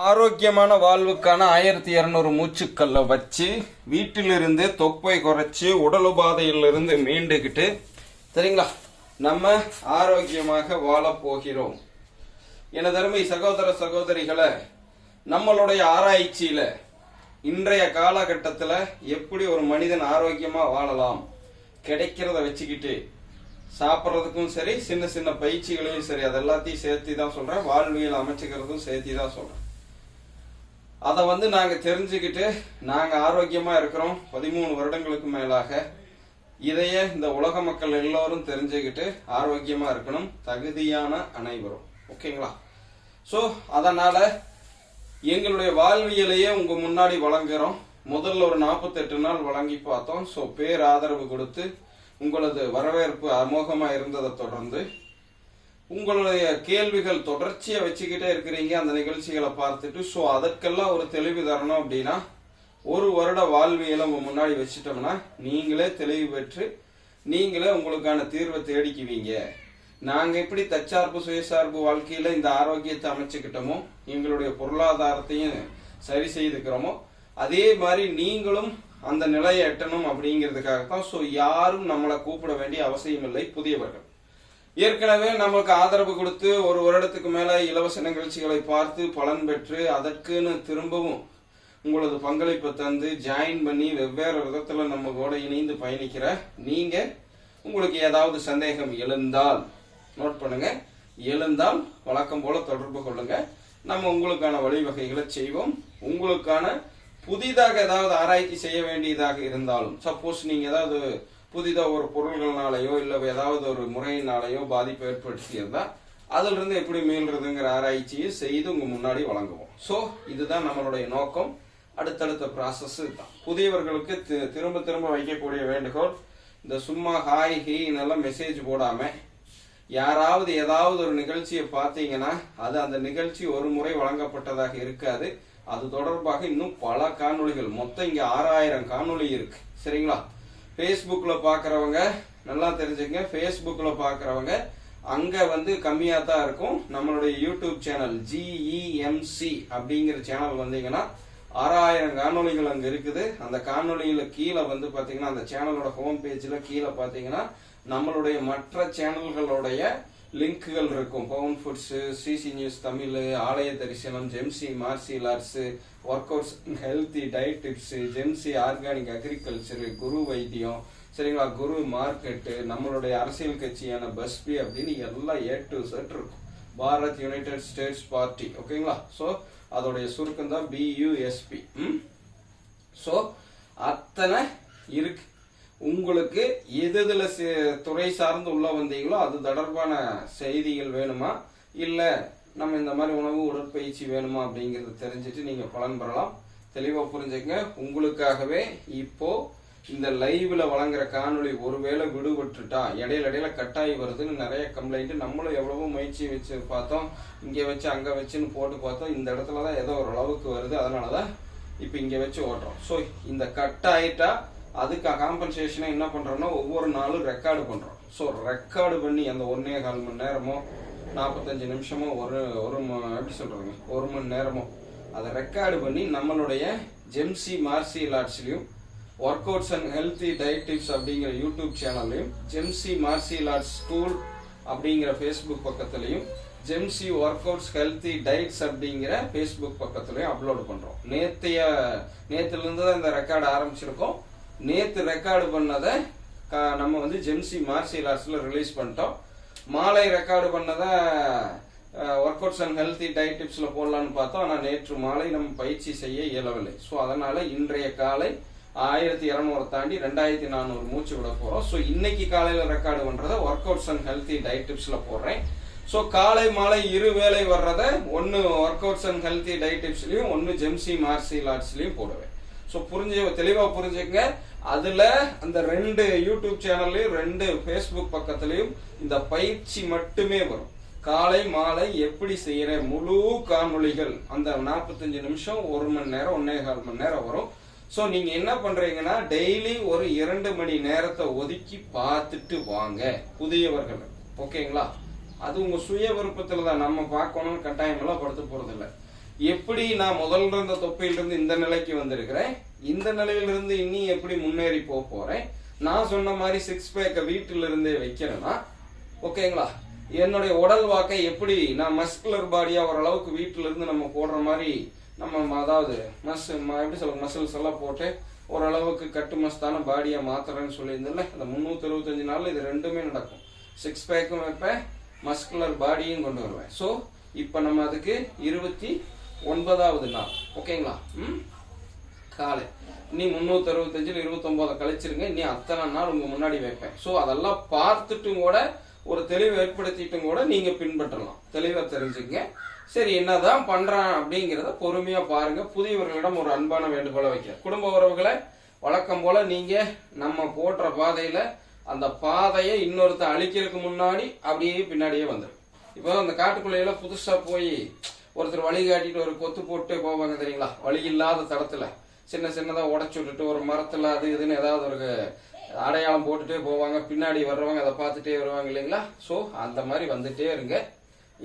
ஆரோக்கியமான வாழ்வுக்கான 1200 மூச்சுக்கல்லை வச்சு வீட்டிலிருந்து தொப்பை குறைச்சி உடல் உபாதையிலிருந்து மீண்டுக்கிட்டு சரிங்களா நம்ம ஆரோக்கியமாக வாழ போகிறோம். எனதருமை சகோதர சகோதரிகளை, நம்மளுடைய ஆராய்ச்சியில இன்றைய காலகட்டத்தில் எப்படி ஒரு மனிதன் ஆரோக்கியமா வாழலாம், கிடைக்கிறத வச்சுக்கிட்டு சாப்பிட்றதுக்கும் சரி, சின்ன சின்ன பயிற்சிகளையும் சரி, அது எல்லாத்தையும் சேர்த்து தான் சொல்றேன். வாழ்வியல் அமைச்சுக்கிறதும் சேர்த்து தான் சொல்றேன். அதை நாங்கள் தெரிஞ்சுக்கிட்டு நாங்கள் ஆரோக்கியமாக இருக்கிறோம். 13 வருடங்களுக்கு மேலாக இதையே இந்த உலக மக்கள் எல்லோரும் தெரிஞ்சுக்கிட்டு ஆரோக்கியமாக இருக்கணும், தகுதியான அனைவரும். ஓகேங்களா? ஸோ அதனால் எங்களுடைய வாழ்வியலையே உங்கள் முன்னாடி வழங்குகிறோம். முதல்ல ஒரு 48 நாள் வழங்கி பார்த்தோம். ஸோ பேர் ஆதரவு கொடுத்து உங்களது வரவேற்பு அமோகமாக இருந்ததை தொடர்ந்து உங்களுடைய கேள்விகள் தொடர்ச்சியை வச்சுக்கிட்டே இருக்கிறீங்க அந்த நிகழ்ச்சிகளை பார்த்துட்டு. ஸோ அதற்கெல்லாம் ஒரு தெளிவு தரணும் அப்படின்னா ஒரு வருட வாழ்வியலை உங்க முன்னாடி வச்சுட்டோம்னா நீங்களே தெளிவு பெற்று நீங்களே உங்களுக்கான தீர்வை தேடிக்குவீங்க. நாங்கள் எப்படி தற்சார்பு சுயசார்பு வாழ்க்கையில இந்த ஆரோக்கியத்தை அமைச்சுக்கிட்டோமோ, எங்களுடைய பொருளாதாரத்தையும் சரி செய்துக்கிறோமோ, அதே மாதிரி நீங்களும் அந்த நிலையை எட்டணும் அப்படிங்கிறதுக்காகத்தான். ஸோ யாரும் நம்மளை கூப்பிட வேண்டிய அவசியம் இல்லை. புதியவர்கள் ஏற்கனவே நம்மளுக்கு ஆதரவு கொடுத்து ஒரு வருடத்துக்கு மேல இலவச நிகழ்ச்சிகளை பார்த்து பலன் பெற்று அதற்குன்னு திரும்பவும் உங்களது பங்களிப்பை தந்து ஜாயின் பண்ணி வெவ்வேறு விதத்துல நம்ம கூட இணைந்து பயணிக்கிற நீங்க, உங்களுக்கு ஏதாவது சந்தேகம் எழுந்தால் நோட் பண்ணுங்க. எழுந்தால் வழக்கம் போல தொடர்பு கொள்ளுங்க. நம்ம உங்களுக்கான வழிவகைகளை செய்வோம். உங்களுக்கான புதிதாக ஏதாவது ஆராய்ச்சி செய்ய வேண்டியதாக இருந்தாலும், சப்போஸ் நீங்க ஏதாவது புதிதாக ஒரு பொருள்கள்னாலேயோ இல்லை ஏதாவது ஒரு முறையினாலேயோ பாதிப்பு ஏற்படுத்தியிருந்தா அதுல இருந்து எப்படி மீள்றதுங்கிற ஆராய்ச்சியை செய்து உங்க முன்னாடி வழங்குவோம். ஸோ இதுதான் நம்மளுடைய நோக்கம். அடுத்தடுத்த ப்ராசஸ் தான். புதியவர்களுக்கு திரும்ப திரும்ப வைக்கக்கூடிய வேண்டுகோள், இந்த சும்மா ஹாய் ஹீன்னெல்லாம் மெசேஜ் போடாம யாராவது ஏதாவது ஒரு நிகழ்ச்சியை பார்த்தீங்கன்னா அது அந்த நிகழ்ச்சி ஒரு முறை வழங்கப்பட்டதாக இருக்காது. அது தொடர்பாக இன்னும் பல காணொளிகள், மொத்தம் இங்க 6000 காணொளி இருக்கு. சரிங்களா? ஃபேஸ்புக்கில் பார்க்குறவங்க நல்லா தெரிஞ்சுங்க. ஃபேஸ்புக்கில் பார்க்குறவங்க அங்கே கம்மியாக தான் இருக்கும். நம்மளுடைய யூடியூப் சேனல் GEMC அப்படிங்கிற சேனல் வந்தீங்கன்னா 6000 காணொலிகள் அங்கே இருக்குது. அந்த காணொலியில் கீழே பார்த்தீங்கன்னா அந்த சேனலோட ஹோம் பேஜில் கீழே பார்த்தீங்கன்னா நம்மளுடைய மற்ற சேனல்களுடைய லிங்க்குகள் இருக்கும். பவுன் ஃபுட்ஸு, சிசி நியூஸ் தமிழ், ஆலய தரிசனம், Jemsi martial arts, workouts healthy diet tips, Jemsi organic agriculture, குரு வைத்தியம், சரிங்களா, குரு மார்க்கெட்டு, நம்மளுடைய அரசியல் கட்சியான பஸ்பி அப்படின்னு எல்லாம் A to Z இருக்கும். Bharat United states party. ஓகேங்களா? ஸோ அதோடைய சுருக்கம் தான் BUSP. ஸோ அத்தனை இருக்கு. உங்களுக்கு எதுல துறை சார்ந்து உள்ள வந்தீங்களோ அது தொடர்பான செய்திகள் வேணுமா, இல்ல நம்ம இந்த மாதிரி உணவு உடற்பயிற்சி வேணுமா அப்படிங்கறது தெரிஞ்சுட்டு நீங்க பலன் பெறலாம். தெளிவா புரிஞ்சுக்கங்க. உங்களுக்காகவே இப்போ இந்த லைவ்ல வழங்குற காணொளி ஒருவேளை விடுபட்டுட்டா இடையில கட்டாயி வருதுன்னு நிறைய கம்ப்ளைண்ட். நம்மளும் எவ்வளவோ முயற்சி வச்சு பார்த்தோம், இங்க வச்சு அங்க வச்சுன்னு போட்டு பார்த்தோம். இந்த இடத்துலதான் ஏதோ ஒரு அளவுக்கு வருது, அதனாலதான் இப்ப இங்க வச்சு ஓட்டுறோம். ஸோ இந்த கட் ஆயிட்டா அதுக்கு காம்பன்சேஷனை என்ன பண்றோம்னா ஒவ்வொரு நாளும் ரெக்கார்டு பண்றோம். ஸோ ரெக்கார்டு பண்ணி அந்த 1.25 மணி நேரமோ 45 நிமிஷமோ எப்படி சொல்றதுங்க 1 மணி நேரமோ அதை ரெக்கார்டு பண்ணி நம்மளுடைய ஜெம்சி மார்ஷியல் ஆர்ட்ஸ்லயும், workouts and healthy diet tips அப்படிங்கிற யூடியூப் சேனல்லையும், ஜெம்சி மார்ஷியல் ஆர்ட்ஸ் ஸ்கூல் அப்படிங்கிற ஃபேஸ்புக் பக்கத்துலையும், Jemsi workouts healthy diets அப்படிங்கிற ஃபேஸ்புக் பக்கத்துலையும் அப்லோட் பண்றோம். நேத்துல இருந்து தான் இந்த ரெக்கார்டு ஆரம்பிச்சிருக்கோம். நேத்து ரெக்கார்டு பண்ணதை நம்ம ஜெம்சி மார்ஷியல் ஆர்ட்ஸ்ல ரிலீஸ் பண்ணிட்டோம். மாலை ரெக்கார்டு பண்ணதை workouts and healthy diet டிப்ஸ்ல போடலான்னு பார்த்தோம். ஆனால் நேற்று மாலை நம்ம பயிற்சி செய்ய இயலவில்லை. ஸோ அதனால இன்றைய காலை 1200 தாண்டி 2400 மூச்சு விட போறோம். ஸோ இன்னைக்கு காலையில ரெக்கார்டு பண்றதை workouts and healthy diet டிப்ஸ்ல போடுறேன். ஸோ காலை மாலை 2 வேளை வர்றத ஒன்னு workouts and healthy diet டிப்ஸ்லயும் ஒன்னு ஜெம்சி மார்ஷியல் ஆர்ட்ஸ்லயும் போடுவேன். ஸோ தெளிவா புரிஞ்சுக்கங்க. அதுல அந்த 2 யூடியூப் சேனல்லையும் 2 ஃபேஸ்புக் பக்கத்துலயும் இந்த பயிற்சி மட்டுமே வரும். காலை மாலை எப்படி செய்யற முழு காணொளிகள் அந்த 45 நிமிஷம் 1 மணி நேரம் 1.25 மணி நேரம் வரும். ஸோ நீங்க என்ன பண்றீங்கன்னா டெய்லி ஒரு 2 மணி நேரத்தை ஒதுக்கி பார்த்துட்டு வாங்க புதியவர்கள். ஓகேங்களா? அது உங்க சுய விருப்பத்துல தான். நம்ம பார்க்கணும்னு கட்டாயம் எல்லாம் படுத்த போறது இல்லை. எப்படி நான் முதல்ல இருந்த தொப்பையிலிருந்து இந்த நிலைக்கு வந்திருக்கிறேன், இந்த நிலையிலிருந்து இன்னி எப்படி முன்னேறி போறேன், நான் சொன்ன மாதிரி 6 பேக்கை வீட்டில இருந்தே வைக்கிறேன்னா ஓகேங்களா, என்னுடைய உடல் வாக்கை எப்படி நான் மஸ்குலர் பாடியா ஓரளவுக்கு வீட்டில இருந்து நம்ம போடுற மாதிரி நம்ம அதாவது எப்படி சொல்ல மசில்ஸ் எல்லாம் போட்டு ஓரளவுக்கு கட்டு மஸ்தான பாடியா மாத்துறேன்னு சொல்லியிருந்தேன்ல, அந்த 365 நாள்ல இது ரெண்டுமே நடக்கும். 6 பேக்கும் வைப்பேன், மஸ்குலர் பாடியும் கொண்டு வருவேன். ஸோ இப்போ நம்ம அதுக்கு 29வது நாள் ஓகேங்களா. காலை நீ 365 29 கழிச்சிருங்க, நீ அத்தனை நாள் உங்க முன்னாடி வைப்பேன். ஸோ அதெல்லாம் பார்த்துட்டும் கூட ஒரு தெளிவு ஏற்படுத்திட்டும் கூட நீங்க பின்பற்றலாம். தெளிவா தெரிஞ்சுங்க. சரி என்னதான் பண்றான் அப்படிங்கிறத பொறுமையா பாருங்க. புதியவர்களிடம் ஒரு அன்பான வேண்டுகோளை வைக்க, குடும்ப உறவுகளை வழக்கம் போல நீங்க நம்ம போடுற பாதையில அந்த பாதையை இன்னொருத்த அழிக்கிறதுக்கு முன்னாடி அப்படியே பின்னாடியே வந்துடும். இப்போ அந்த காட்டுக்குள்ளையில புதுசா போய் ஒருத்தர் வழி காட்டிட்டு ஒரு கொத்து போட்டு போவாங்க தெரியுங்களா, வழி இல்லாத தடத்துல சின்னதா உடச்சு விட்டுட்டு ஒரு மரத்துல அது இதுன்னு ஏதாவது ஒரு அடையாளம் போட்டுட்டே போவாங்க, பின்னாடி வர்றவங்க அதை பார்த்துட்டே வருவாங்க இல்லைங்களா. ஸோ அந்த மாதிரி வந்துட்டே இருங்க.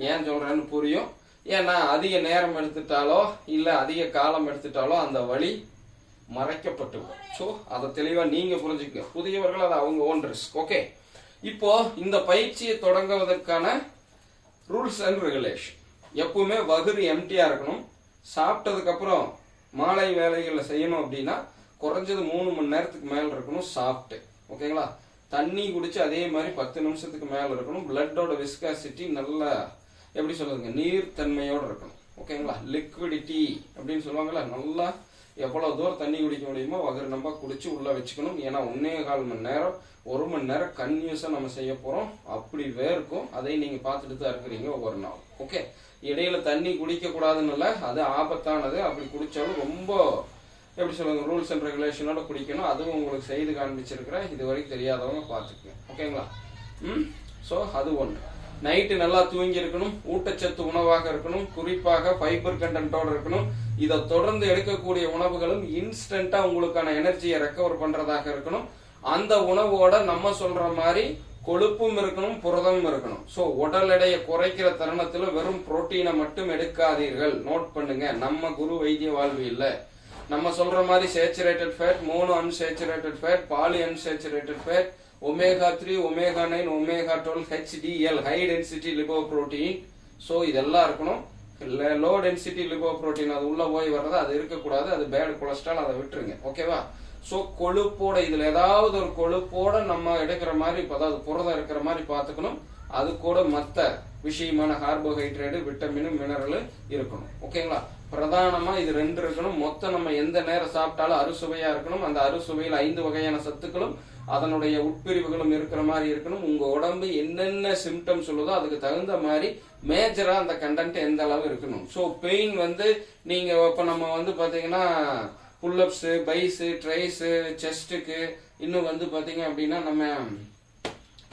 ஏன் சொல்றேன்னு புரியும். ஏன்னா அதிக நேரம் எடுத்துட்டாலோ இல்ல அதிக காலம் எடுத்துட்டாலோ அந்த வழி மறைக்கப்பட்டு. ஸோ அதை தெளிவா நீங்க புரிஞ்சுக்க. புதியவர்கள் அது அவங்க ஓன் ரிஸ்க். ஓகே, இப்போ இந்த பயிற்சியை தொடங்குவதற்கான ரூல்ஸ் அண்ட் ரெகுலேஷன். எப்பவுமே வகுறு எம்டியா இருக்கணும். சாப்பிட்டதுக்கு அப்புறம் மாலை வேலைகளை செய்யணும் அப்படின்னா குறைஞ்சது 3 மணி நேரத்துக்கு மேல இருக்கணும் சாப்பிட்டு. ஓகேங்களா, தண்ணி குடிச்சு அதே மாதிரி 10 நிமிஷத்துக்கு மேல இருக்கணும். பிளட்டோட விஸ்காசிட்டி நல்லா எப்படி சொல்றதுங்க, நீர்த்தன்மையோட இருக்கணும். ஓகேங்களா, லிக்விடிட்டி அப்படின்னு சொல்லுவாங்கல்ல, நல்லா எவ்வளவு தூரம் தண்ணி குடிக்க முடியுமோ வகுறு நம்ம குடிச்சு உள்ள வச்சுக்கணும். ஏன்னா 1.25 மணி நேரம் 1 மணி நேரம் கன்யூஸா நம்ம செய்ய போறோம். அப்படி வேர்க்கும், அதை நீங்க பார்த்துட்டு தான் இருக்கிறீங்க ஒவ்வொரு நாள். ஓகே, இடையில தண்ணி குடிக்க கூடாதுன்னு இல்லை, அது ஆபத்தானது. அப்படி குடிச்சாலும் ரொம்ப எப்படி சொல்லுங்க ரூல்ஸ் அண்ட் ரெகுலேஷனோட குடிக்கணும். அதுவும் உங்களுக்கு செய்து காண்பிச்சிருக்கிறேன், இது வரைக்கும் தெரியாதவங்க பார்த்துக்குங்க. ஓகேங்களா. ஸோ அது ஒன்று. நைட்டு நல்லா தூங்கி இருக்கணும், ஊட்டச்சத்து உணவாக இருக்கணும், குறிப்பாக ஃபைபர் கண்டென்ட்டோட இருக்கணும். இதை தொடர்ந்து எடுக்கக்கூடிய உணவுகளும் இன்ஸ்டன்டா உங்களுக்கான எனர்ஜியை ரெக்கவர் பண்றதாக இருக்கணும். அந்த உணவோட நம்ம சொல்ற மாதிரி கொழுப்பும் இருக்கணும், புரதமும் இருக்கணும். ஸோ உடல் எடையை குறைக்கிற தருணத்துல வெறும் புரோட்டீனை மட்டும் எடுக்காதீர்கள். நோட் பண்ணுங்க, நம்ம குரு வைத்திய வாழ்வு இல்லை. நம்ம சொல்ற மாதிரி saturated fat, mono unsaturated fat, poly unsaturated fat, omega 3, omega 9, omega 12, HDL high density lipoprotein. So இதெல்லாம் இருக்கணும். லோ டென்சிட்டி லிபோ புரோட்டீன் அது உள்ள போய் வர்றது அது இருக்கக்கூடாது. அது பேட் கொலஸ்ட்ரால், அதை விட்டுருங்க. ஓகேவா. ஸோ கொழுப்போட இதுல ஏதாவது ஒரு கொழுப்போட நம்ம எடுக்கிற மாதிரி, அதாவது புரதம் இருக்கிற மாதிரி பார்த்துக்கணும். அது கூட மற்ற விஷயமான கார்போஹைட்ரேட், விட்டமின், மினரல் இருக்கணும். ஓகேங்களா. பிரதானமா இது 2 இருக்கணும். மொத்தம் நம்ம எந்த நேரம் சாப்பிட்டாலும் அறுசுவையா இருக்கணும். அந்த அறுசுவையில் 5 வகையான சத்துக்களும் அதனுடைய உட்பிரிவுகளும் இருக்கிற மாதிரி இருக்கணும். உங்க உடம்பு என்னென்ன சிம்டம் சொல்லுதோ அதுக்கு தகுந்த மாதிரி மேஜரா அந்த கண்டென்ட் எந்த அளவு இருக்கணும். ஸோ பெயின் நீங்க இப்ப நம்ம பாத்தீங்கன்னா புல்லப்ஸ், பைஸ், ட்ரைஸ், செஸ்டுக்கு இன்னும் பாத்தீங்க அப்படின்னா நம்ம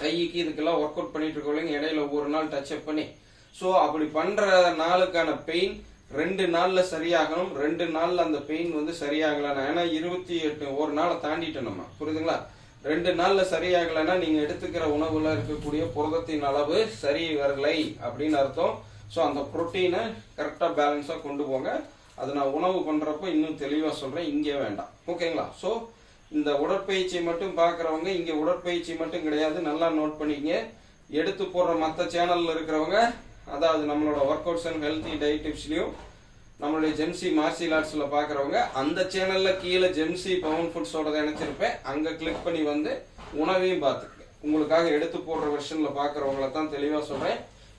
கைக்கு இதுக்கெல்லாம் ஒர்க் அவுட் பண்ணிட்டு இருக்கோம் இடையில ஒவ்வொரு நாள் டச் அப் பண்ணி. ஸோ அப்படி பண்ற நாளுக்கான பெயின் 2 நாள்ல சரியாகணும். 2 நாள்ல அந்த பெயின் சரியாகலன்னா, ஏன்னா 28 ஒரு நாளை தாண்டிட்டோம் நம்ம, புரியுதுங்களா. 2 நாள்ல சரியாகலன்னா நீங்க எடுத்துக்கிற உணவுல இருக்கக்கூடிய புரதத்தின் அளவு சரி வரலை அப்படின்னு அர்த்தம். ஸோ அந்த புரோட்டீனை கரெக்டா பேலன்ஸா கொண்டு போங்க. அது நான் உணவு பண்றப்ப இன்னும் தெளிவா சொல்றேன், இங்கே வேண்டாம். ஓகேங்களா. ஸோ இந்த உடற்பயிற்சி மட்டும் பாக்குறவங்க, இங்க உடற்பயிற்சி மட்டும் கிடையாது, நல்லா நோட் பண்ணிக்கங்க. எடுத்து போடுற மற்ற சேனல்ல இருக்கிறவங்க, அதாவது நம்மளோட workouts and healthy diet டிப்ஸ்லயும் நம்மளுடைய ஜெம்சி மார்ஷியல் ஆர்ட்ஸ்ல பாக்குறவங்க அந்த சேனல்ல கீழே ஜெம்சி பவுன் ஃபுட்ஸோட இணைச்சிருப்பேன், அங்க கிளிக் பண்ணி உணவையும் பார்த்துக்க. உங்களுக்காக எடுத்து போடுற வெர்ஷன்ல பாக்குறவங்கள தான் தெளிவா சொல்றேன்.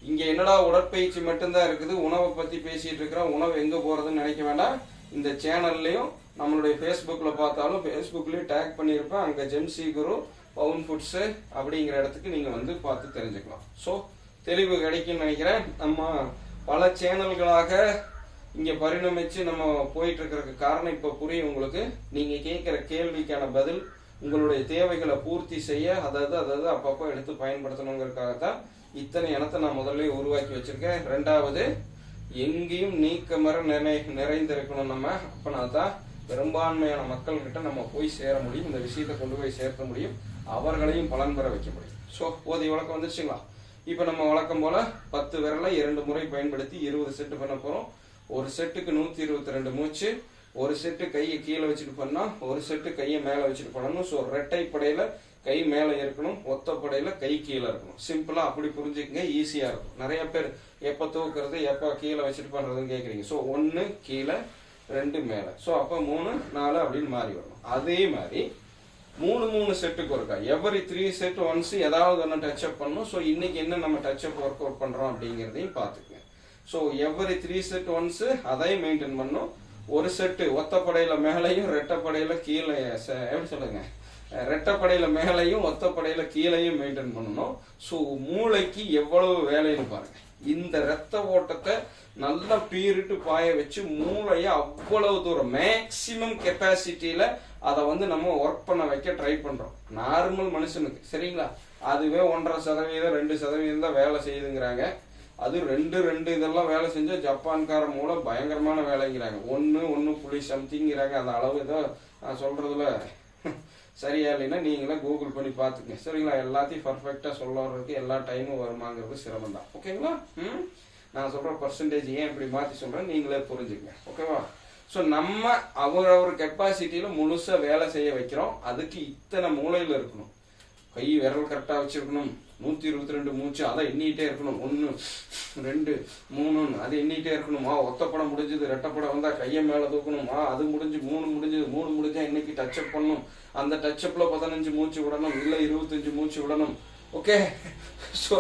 இங்க என்னடா உடற்பயிற்சி மட்டும்தான் இருக்குது, உணவை பத்தி பேசிட்டு இருக்கிறோம், உணவு எங்க போறதுன்னு நினைக்க வேண்டாம். இந்த சேனல்லையும் நம்மளுடைய ஃபேஸ்புக்ல பார்த்தாலும் ஃபேஸ்புக்லயும் டேக் பண்ணியிருப்பேன், அங்க ஜெம்சி குரு பவுன் ஃபுட்ஸ் அப்படிங்கிற இடத்துக்கு நீங்க பார்த்து தெரிஞ்சுக்கலாம். ஸோ தெளிவு கிடைக்கும்னு நினைக்கிறேன். நம்ம பல சேனல்களாக இங்க பரிணமிச்சு நம்ம போயிட்டு இருக்கிறதுக்கு காரணம் இப்ப புரியும் உங்களுக்கு. நீங்க கேட்கிற கேள்விக்கான பதில் உங்களுடைய தேவைகளை பூர்த்தி செய்ய, அதாவது அப்பப்போ எடுத்து பயன்படுத்தணுங்கிறதுக்காகத்தான் இத்தனை இனத்தை நான் முதல்ல உருவாக்கி வச்சிருக்கேன். 2வது, எங்கேயும் நீக்கமர நிறைந்திருக்கணும் நம்ம. அப்பனா தான் பெரும்பான்மையான மக்கள் கிட்ட நம்ம போய் சேர முடியும், இந்த விஷயத்தை கொண்டு போய் சேர்க்க முடியும், அவர்களையும் பலன் பெற வைக்க முடியும். ஸோ போதிய வழக்கம் வந்துருச்சுங்களா. இப்ப நம்ம வழக்கம் போல 10 விரலை 2 முறை பயன்படுத்தி 20 செட் பண்ண போறோம். ஒரு செட்டுக்கு 122 மூச்சு. ஒரு செட்டு கையை கீழே வச்சுட்டு பண்ணா, ஒரு செட்டு கையை மேலே வச்சுட்டு பண்ணணும். ஸோ ரெட்டைப்படையில கை மேலே இருக்கணும், ஒத்தப்படையில கை கீழே இருக்கணும். சிம்பிளா அப்படி புரிஞ்சுக்கங்க, ஈஸியா இருக்கும். நிறைய பேர் எப்ப தூக்குறது எப்ப கீழே வச்சுட்டு பண்றதுன்னு கேக்குறீங்க. ஸோ 1 கீழே 2 மேலே. ஸோ அப்போ 3 4 அப்படின்னு மாறி வரணும். அதே மாதிரி 3 செட்டுக்கு ஒருக்கா எவரி 3 செட் ஒன்ஸ் ஏதாவது ஒன்று டச் அப் பண்ணணும். ஸோ இன்னைக்கு என்ன நம்ம டச் அப் ஒர்க் அவுட் பண்றோம் அப்படிங்கிறதையும் பார்த்துக்குங்க. ஸோ எவரி 3 செட் ஒன்ஸ் அதையும் மெயின்டைன் பண்ணணும். ஒரு செட்டு ஒத்தப்படையில மேலையும் ரெட்டப்படையில கீழே, எப்படி சொல்லுங்க, ரெட்டப்படையில மேலையும் ஒத்தப்படையில கீழையும் மெயின்டைன் பண்ணணும். ஸோ மூளைக்கு எவ்வளவு வேலைன்னு பாருங்க. இந்த ரத்த ஓட்டத்தை நல்லா பீரிட்டு பாய வச்சு மூளைய அவ்வளவு தூரம் மேக்சிமம் கெப்பாசிட்டியில அதை வந்து நம்ம ஒர்க் பண்ண வைக்க ட்ரை பண்றோம். நார்மல் மனுஷனுக்கு சரிங்களா, அதுவே 1.5% 2% தான் வேலை செய்யுதுங்கிறாங்க. அது 2 இதெல்லாம் வேலை செஞ்சா ஜப்பான்கார மூலம் பயங்கரமான வேலைங்கிறாங்க. 1.somethingங்கிறாங்க. அந்த அளவு ஏதோ நான் சொல்றதுல சரியா இல்லைன்னா நீங்களே கூகுள் பண்ணி பார்த்துங்க சரிங்களா. எல்லாத்தையும் பர்ஃபெக்டா சொல்றதுக்கு எல்லா டைமும் வருமாங்கிறது சிரமம் தான். ஓகேங்களா. நான் சொல்ற பர்சன்டேஜ் ஏன் இப்படி மாத்தி சொல்றேன் நீங்களே புரிஞ்சுக்கங்க. ஓகேவா. ஸோ நம்ம அவர் கெப்பாசிட்டியில முழுசா வேலை செய்ய வைக்கிறோம். அதுக்கு இத்தனை மூளையில இருக்கணும். கை விரல் கரெக்டா வச்சிருக்கணும். 122 மூச்சு அதை எண்ணிட்டே இருக்கணும். 1 2 3 அது எண்ணிட்டே இருக்கணுமா. ஒத்தப்படம் முடிஞ்சது, ரெட்டப்படம் வந்தா கையை மேல தூக்கணுமா. அது முடிஞ்சு 3 முடிஞ்சது, 3 முடிஞ்சா இன்னைக்கு டச் அப் பண்ணணும். அந்த டச் அப்ல 15 மூச்சு விடணும், இல்ல 25 மூச்சு விடணும். ஓகே. ஸோ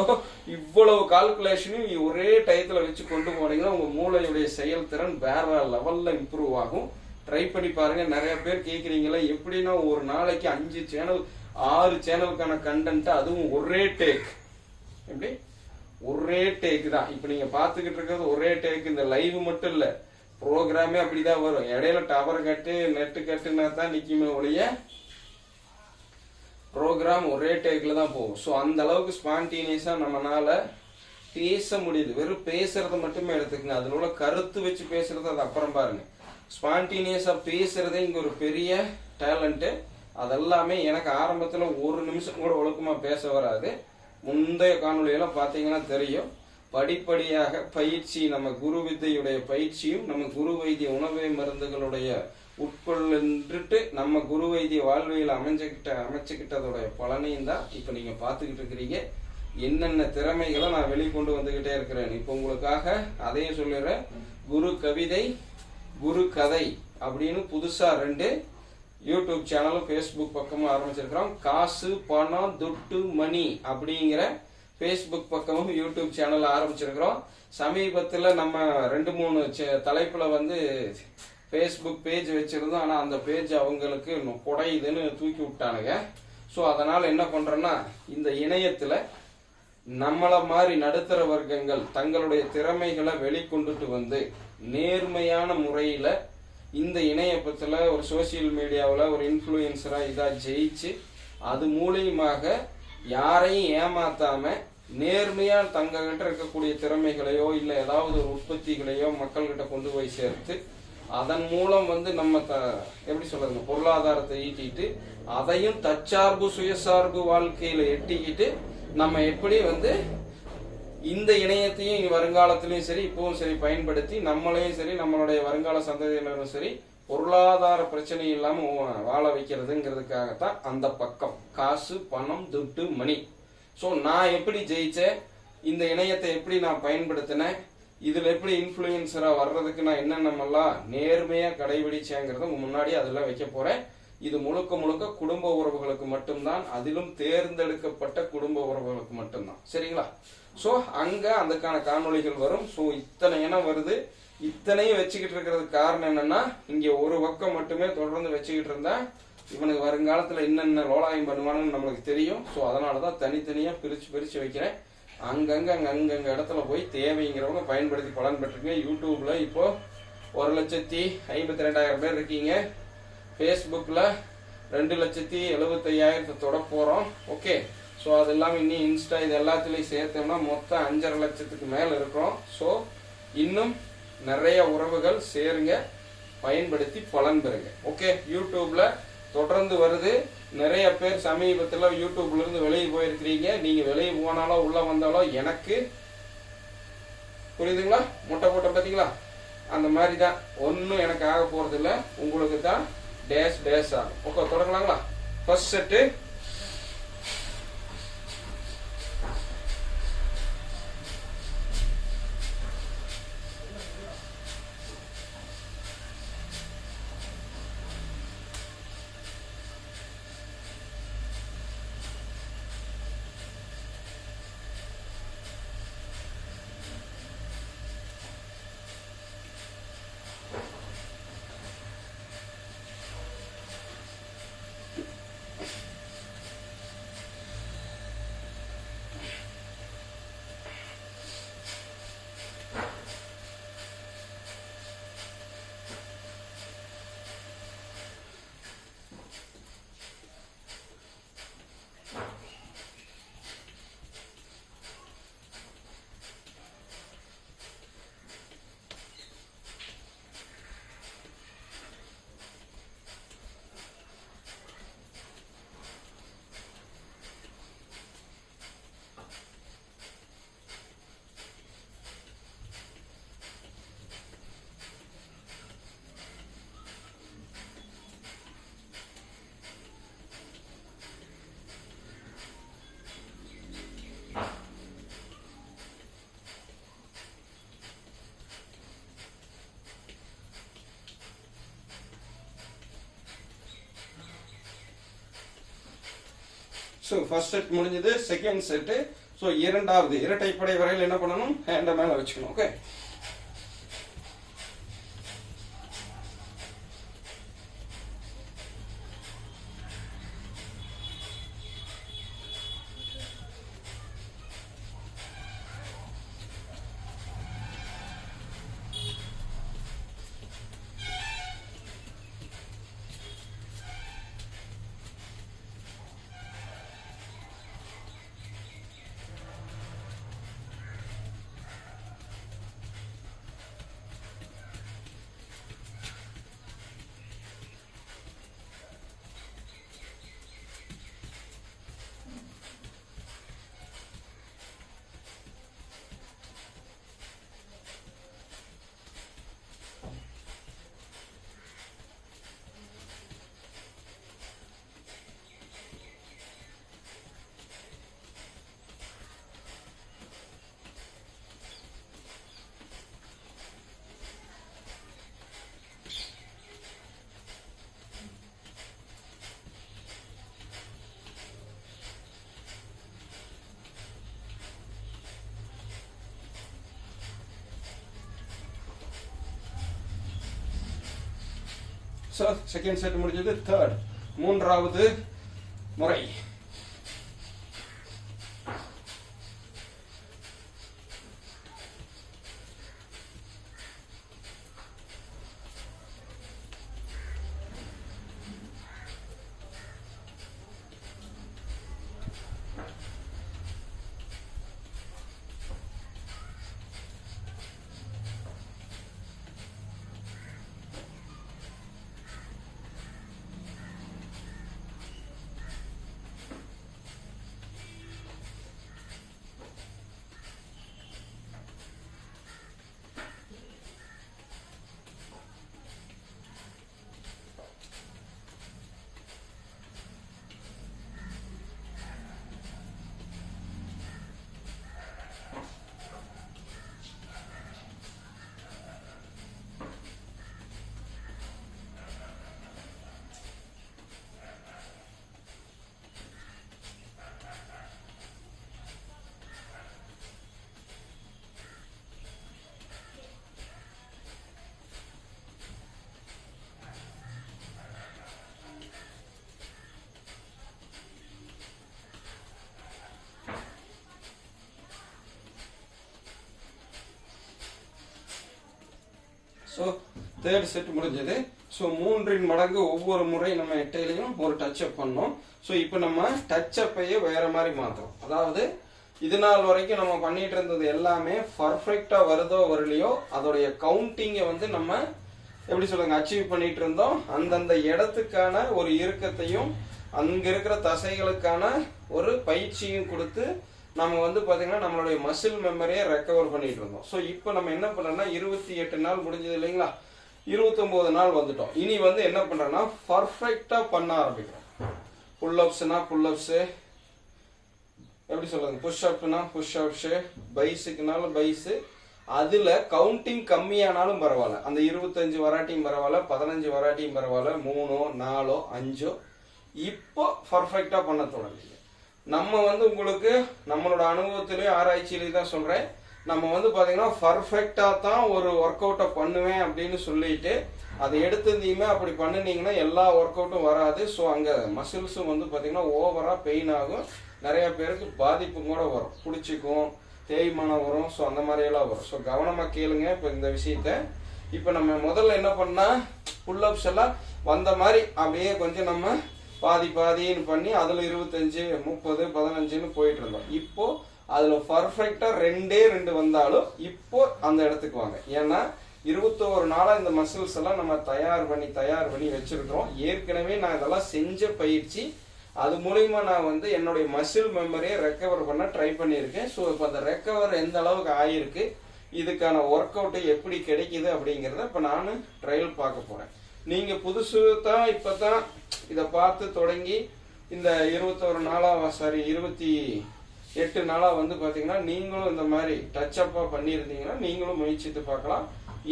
இவ்வளவு கால்குலேஷனும் ஒரே டயத்துல வச்சு கொண்டு போனீங்கன்னா உங்க மூளையுடைய செயல்திறன் வேற லெவல்ல இம்ப்ரூவ் ஆகும். ட்ரை பண்ணி பாருங்க. நிறைய பேர் கேக்குறீங்களா எப்படின்னா ஒரு நாளைக்கு 5 சேனல் 6 சேனலுக்கான கண்டென்ட், அதுவும் ஒரே டேக். எப்படி ஒரே டேக் தான். இப்ப நீங்க பாத்துக்கிட்டு இருக்கிறது ஒரே டேக். இந்த லைவ் மட்டும் இல்ல, ப்ரோக்ராமே அப்படிதான் வரும். இடையில டவர் கட்டு நெட்டு கட்டுனா தான் நிக்குமே ஒழிய ப்ரோக்ராம் ஒரே டேக்ல தான் போகும். ஸோ அந்த அளவுக்கு ஸ்பான்டேனியஸா நம்மளால பேச முடியுது. வெறும் பேசுறது மட்டுமே எடுத்துக்கங்க. அதுல உள்ள கருத்து வச்சு பேசுறது அது அப்புறம் பாருங்க. ஸ்பான்டேனியஸா பேசுறதே இங்க ஒரு பெரிய டேலண்ட். அதெல்லாமே எனக்கு ஆரம்பத்துல 1 நிமிஷம் கூட ஒழுக்கமா பேச வராது. முந்தைய காணொலியெல்லாம் பாத்தீங்கன்னா தெரியும். படிப்படியாக பயிற்சி, நம்ம குரு வித்தையுடைய பயிற்சியும் நம்ம குரு வைத்திய உணவு மருந்துகளுடைய உட்கொள்ளுட்டு நம்ம குரு வைத்திய வாழ்வியல் அமைச்சுக்கிட்டதோடைய பலனையும் தான் இப்ப நீங்க பாத்துக்கிட்டு இருக்கிறீங்க. என்னென்ன திறமைகளை நான் வெளிக்கொண்டு வந்துகிட்டே இருக்கிறேன். இப்ப உங்களுக்காக அதையும் சொல்லிடுறேன். குரு கவிதை, குரு கதை அப்படின்னு புதுசா 2 யூடியூப் சேனலும் ஃபேஸ்புக் பக்கமும் ஆரம்பிச்சிருக்கிறோம். காசு பணம் துட்டு மணி அப்படிங்கிற ஃபேஸ்புக் பக்கமும் யூடியூப் சேனல் ஆரம்பிச்சிருக்கிறோம். சமீபத்தில் நம்ம 2-3 தலைப்புல வந்து ஃபேஸ்புக் பேஜ் வச்சிருந்தோம். ஆனா அந்த பேஜ் அவங்களுக்கு குடையுதுன்னு தூக்கி விட்டானுங்க. ஸோ அதனால என்ன பண்றேன்னா, இந்த இணையத்துல நம்மள மாதிரி நடுத்தர வர்க்கங்கள் தங்களுடைய திறமைகளை வெளிக்கொண்டுட்டு வந்து நேர்மையான முறையில இந்த இணையத்துல ஒரு சோசியல் மீடியாவில் ஒரு இன்ஃப்ளூயன்சரா இதா ஜெயிச்சு அது மூலியமாக யாரையும் ஏமாத்தாம நேர்மையா தங்ககிட்ட இருக்கக்கூடிய திறமைகளையோ இல்ல ஏதாவது ஒரு உற்பத்திகளையோ மக்கள்கிட்ட கொண்டு போய் சேர்த்து அதன் மூலம் வந்து நம்ம எப்படி சொல்றதுங்க பொருளாதாரத்தை ஈட்டிட்டு அதையும் தற்சார்பு சுயசார்பு வாழ்க்கையில எட்டிக்கிட்டு நம்ம எப்படி வந்து இந்த இணையத்தையும் வருங்காலத்திலையும் சரி இப்பவும் சரி பயன்படுத்தி நம்மளையும் சரி நம்மளுடைய வருங்கால சந்ததியினரும் சரி பொருளாதார பிரச்சனை இல்லாம வாழ வைக்கிறதுங்கிறதுக்காகத்தான் அந்த பக்கம் காசு பணம் துட்டு மணி. ஸோ நான் எப்படி ஜெயிச்சேன், இந்த இணையத்தை எப்படி நான் பயன்படுத்தினேன், இதுல எப்படி இன்ஃப்ளூயன்சரா வர்றதுக்கு நான் என்னென்னமெல்லாம் நேர்மையா கடைபிடிச்சேங்கிறத முன்னாடி அதெல்லாம் வைக்க போறேன். இது முழுக்க முழுக்க குடும்ப உறவுகளுக்கு மட்டும்தான், அதிலும் தேர்ந்தெடுக்கப்பட்ட குடும்ப உறவுகளுக்கு மட்டும்தான். சரிங்களா. ஸோ அங்க அதுக்கான காணொளிகள் வரும். ஸோ இத்தனை இனம் வருது. இத்தனையும் வச்சுக்கிட்டு இருக்கிறதுக்கு காரணம் என்னன்னா, இங்க ஒரு பக்கம் மட்டுமே தொடர்ந்து வச்சுக்கிட்டு இருந்தா இவனுக்கு வருங்காலத்துல என்னென்ன லோலாயம் பண்ணுவானுன்னு நம்மளுக்கு தெரியும். ஸோ அதனாலதான் தனித்தனியா பிரிச்சு வைக்கிறேன். அங்கங்க இடத்துல போய் தேவைங்கிறவங்க பயன்படுத்தி பலன் பெற்றுங்க. யூடியூப்ல இப்போ 1,52,000 பேர் இருக்கீங்க. ஃபேஸ்புக்ல 2,75,000 தொட போறோம். ஓகே. ஸோ அது இல்லாம இன்னும் இன்ஸ்டா இது எல்லாத்துலயும் சேர்த்தோம்னா மொத்தம் 5.5 லட்சத்துக்கு மேல இருக்கிறோம். ஸோ இன்னும் நிறைய உறவுகள் சேருங்க, பயன்படுத்தி பலன் பெறுங்க. ஓகே. யூடியூப்ல தொடர்ந்து வருது. நிறைய பேர் சமீபத்துல யூடியூப்ல இருந்து வெளியே போயிருக்கிறீங்க. நீங்க வெளியே போனாலோ உள்ள வந்தாலோ எனக்கு புரியுதுங்களா, முட்டை போட்ட பாத்தீங்களா, அந்த மாதிரி தான். ஒன்றும் எனக்கு ஆக போகிறது இல்லை, உங்களுக்கு தான் டேஸ் ஆகும். ஓகே, தொடங்கலாங்களா? First set. So first set முடிஞ்சது. Second set. ஸோ இரண்டாவது இரட்டைப்படை வரையில் என்ன பண்ணணும்? ஹேண்டை மேலே வச்சுக்கணும். ஓகே, ஸோ செகண்ட் செட் முடிஞ்சது. தேர்ட் மூன்றாவது முறை. ஸோ தேர்ட் செட் முடிஞ்சது. ஸோ 3 மடங்கு ஒவ்வொரு முறை நம்ம எட்டையிலையும் ஒரு டச்சப் பண்ணோம். ஸோ இப்போ நம்ம டச்சப்பையே வேற மாதிரி மாற்றோம். அதாவது இது நாள் வரைக்கும் நம்ம பண்ணிட்டு இருந்தது எல்லாமே பர்ஃபெக்டா வருதோ வரலையோ அதோடைய கவுண்டிங்கை வந்து நம்ம எப்படி சொல்லுங்க அச்சீவ் பண்ணிட்டு இருந்தோம். அந்தந்த இடத்துக்கான ஒரு இறுக்கத்தையும் அங்க இருக்கிற தசைகளுக்கான ஒரு பயிற்சியும் கொடுத்து நம்ம வந்து பார்த்தீங்கன்னா நம்மளுடைய மசில் மெமரியை ரெக்கவர் பண்ணிட்டு இருந்தோம். ஸோ இப்போ நம்ம என்ன பண்ணுறோம்னா 28 நாள் முடிஞ்சது இல்லைங்களா, 29 நாள் வந்துட்டோம். இனி வந்து என்ன பண்ணுறோன்னா பர்ஃபெக்டாக பண்ண ஆரம்பிக்கிறோம். புல்லப்ஸ்னா புல்லப்ஸு, எப்படி சொல்லுங்க, புஷ்அப்னா புஷ்அப்ஸு, பைஸுக்குனாலும் பைஸு. அதில் கவுண்டிங் கம்மியானாலும் பரவாயில்ல, அந்த 25 வராட்டியும் பரவாயில்ல, 15 வராட்டியும் பரவாயில்ல, 3 4 5 இப்போ பர்ஃபெக்டாக பண்ண தொடங்குங்க. நம்ம வந்து உங்களுக்கு நம்மளோட அனுபவத்திலேயே ஆராய்ச்சியிலேயே தான் சொல்கிறேன். நம்ம வந்து பார்த்தீங்கன்னா பர்ஃபெக்டாக தான் ஒரு ஒர்க் அவுட்டை பண்ணுவேன் அப்படின்னு சொல்லிட்டு அதை எடுத்துருந்தீங்கன்னா அப்படி பண்ணினீங்கன்னா எல்லா ஒர்க் அவுட்டும் வராது. ஸோ அங்கே மசில்ஸும் வந்து பார்த்தீங்கன்னா ஓவராக பெயின் ஆகும், நிறைய பேருக்கு பாதிப்பு கூட வரும், பிடிச்சிக்கும், தேய்மானம் வரும். ஸோ அந்த மாதிரியெல்லாம் வரும். ஸோ கவனமாக கேளுங்க இப்போ இந்த விஷயத்த. இப்போ நம்ம முதல்ல என்ன பண்ணால் புல்லப்ஸ் எல்லாம் வந்த மாதிரி அப்படியே கொஞ்சம் நம்ம பாதின்னு பண்ணி அதில் 25 30 15ன்னு போயிட்டு இருந்தோம். இப்போ அதில் பர்ஃபெக்டாக 2 வந்தாலும் இப்போ அந்த இடத்துக்கு வாங்க. ஏன்னா 21 நாளாக இந்த மசில்ஸ் எல்லாம் நம்ம தயார் பண்ணி வச்சிருக்கிறோம். ஏற்கனவே நான் இதெல்லாம் செஞ்ச பயிற்சி, அது மூலயமா நான் வந்து என்னுடைய மசில் மெமரியை ரெக்கவர் பண்ண ட்ரை பண்ணியிருக்கேன். ஸோ இப்போ அந்த ரெக்கவர் எந்த அளவுக்கு ஆயிருக்கு, இதுக்கான ஒர்க் அவுட்டு எப்படி கிடைக்குது அப்படிங்கிறத இப்போ நான் ட்ரையல் பார்க்க போகிறேன். நீங்கள் புதுசு தான் இப்போ தான் இதை பார்த்து தொடங்கி இந்த 21 நாளாக 28 நாளாக வந்து பார்த்தீங்கன்னா நீங்களும் இந்த மாதிரி டச்சப்பாக பண்ணியிருந்தீங்கன்னா நீங்களும் முயற்சித்து பார்க்கலாம்.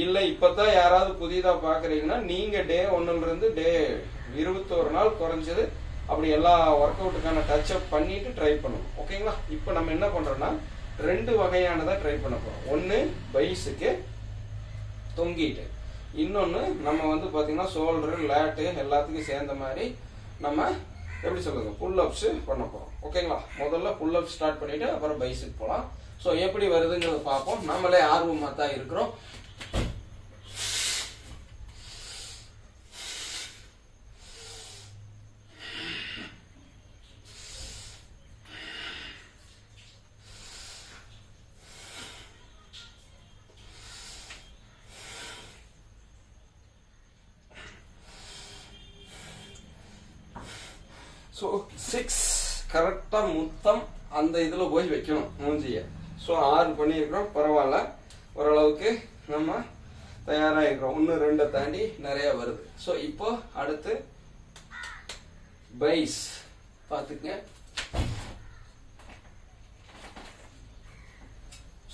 இல்லை இப்போ தான் யாராவது புதிதாக பார்க்குறீங்கன்னா நீங்கள் டே 1லேருந்து டே 21 நாள் குறைஞ்சது அப்படி எல்லா ஒர்க் அவுட்டுக்கான டச்சப் பண்ணிட்டு ட்ரை பண்ணணும். ஓகேங்களா? இப்போ நம்ம என்ன பண்ணுறோன்னா 2 வகையானதை ட்ரை பண்ண போகிறோம். ஒன்று பைஸுக்கு தொங்கிட்டு, இன்னொன்று நம்ம வந்து பார்த்தீங்கன்னா ஷோல்டரு லேட்டு எல்லாத்துக்கும் சேர்ந்த மாதிரி நம்ம எப்படி சொல்லுங்க புல்லப்ஸ் பண்ண போகிறோம். ஓகேங்களா? முதல்ல புல்லப் ஸ்டார்ட் பண்ணிட்டு அப்புறம் பைஸுக்கு போகலாம். ஸோ எப்படி வருதுங்கிறத பார்ப்போம். நம்மளே ஆர்வமாக தான் இருக்கிறோம். ஸோ 6 கரெக்டாக முத்தம் அந்த இதில் போய் வைக்கணும் மூஞ்சியை. ஸோ 6 பண்ணியிருக்கிறோம், பரவாயில்ல, ஓரளவுக்கு நம்ம தயாராக இருக்கிறோம். 1 2 தாண்டி நிறைய வருது. ஸோ இப்போ அடுத்து பைஸ் பார்த்துங்க.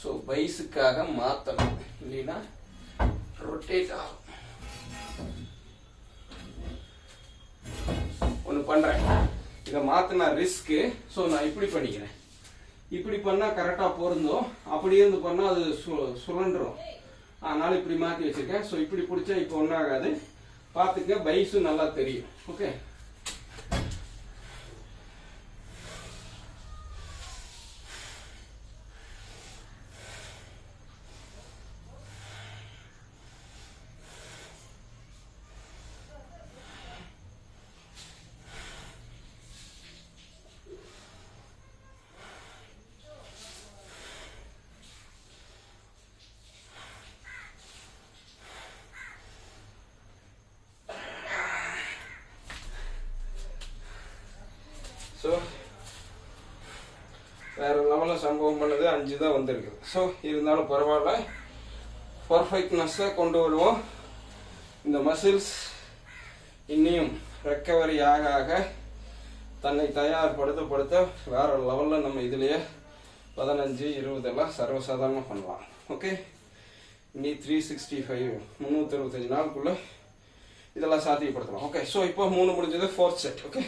ஸோ பைஸுக்காக மாற்றணும், இல்லைன்னா ரொட்டேட் ஆகும். ஒன்று பண்ணுறேன், இதை மாற்றினா ரிஸ்க்கு. ஸோ நான் இப்படி பண்ணிக்கிறேன். இப்படி பண்ணால் கரெக்டாக பொருந்தும், அப்படியே இருந்து பண்ணால் அது சுழன்றும். அதனால் இப்படி மாற்றி வச்சுருக்கேன். ஸோ இப்படி பிடிச்சா இப்போ ஒன்றும் ஆகாது. பார்த்துக்க, பைஸும் நல்லா தெரியும். ஓகே, ஸோ வேறு லெவலில் சம்பவம் பண்ணது 5 தான் வந்திருக்குது. ஸோ இருந்தாலும் பரவாயில்ல, பர்ஃபெக்ட்னஸை கொண்டு வருவோம். இந்த மசில்ஸ் இன்னும் ரெக்கவரி ஆக தன்னை தயார்படுத்த வேறு லெவலில் நம்ம இதுலேயே 15 20 எல்லாம் சர்வசாதாரணமாக பண்ணலாம். ஓகே, இனி 365 365 நாளுக்குள்ளே இதெல்லாம் சாத்தியப்படுத்தலாம். ஓகே, ஸோ இப்போ 3 முடிஞ்சது, 4th set. Okay,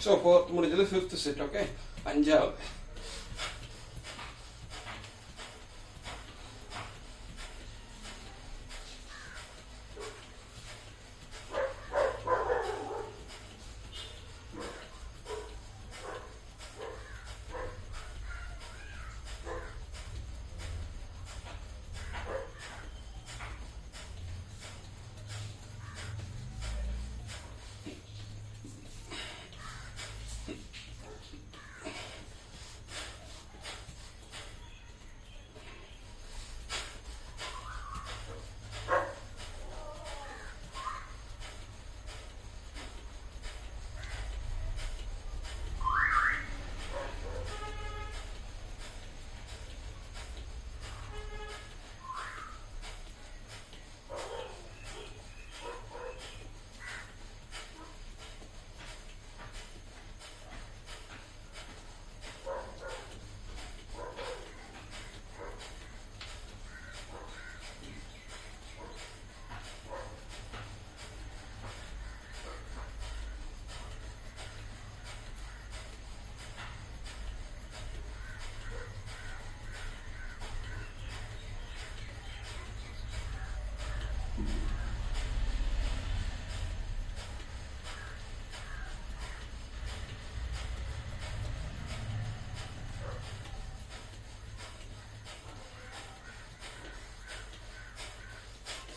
so 4th முடிஞ்சது, 5th செட். ஓகே, 5வது.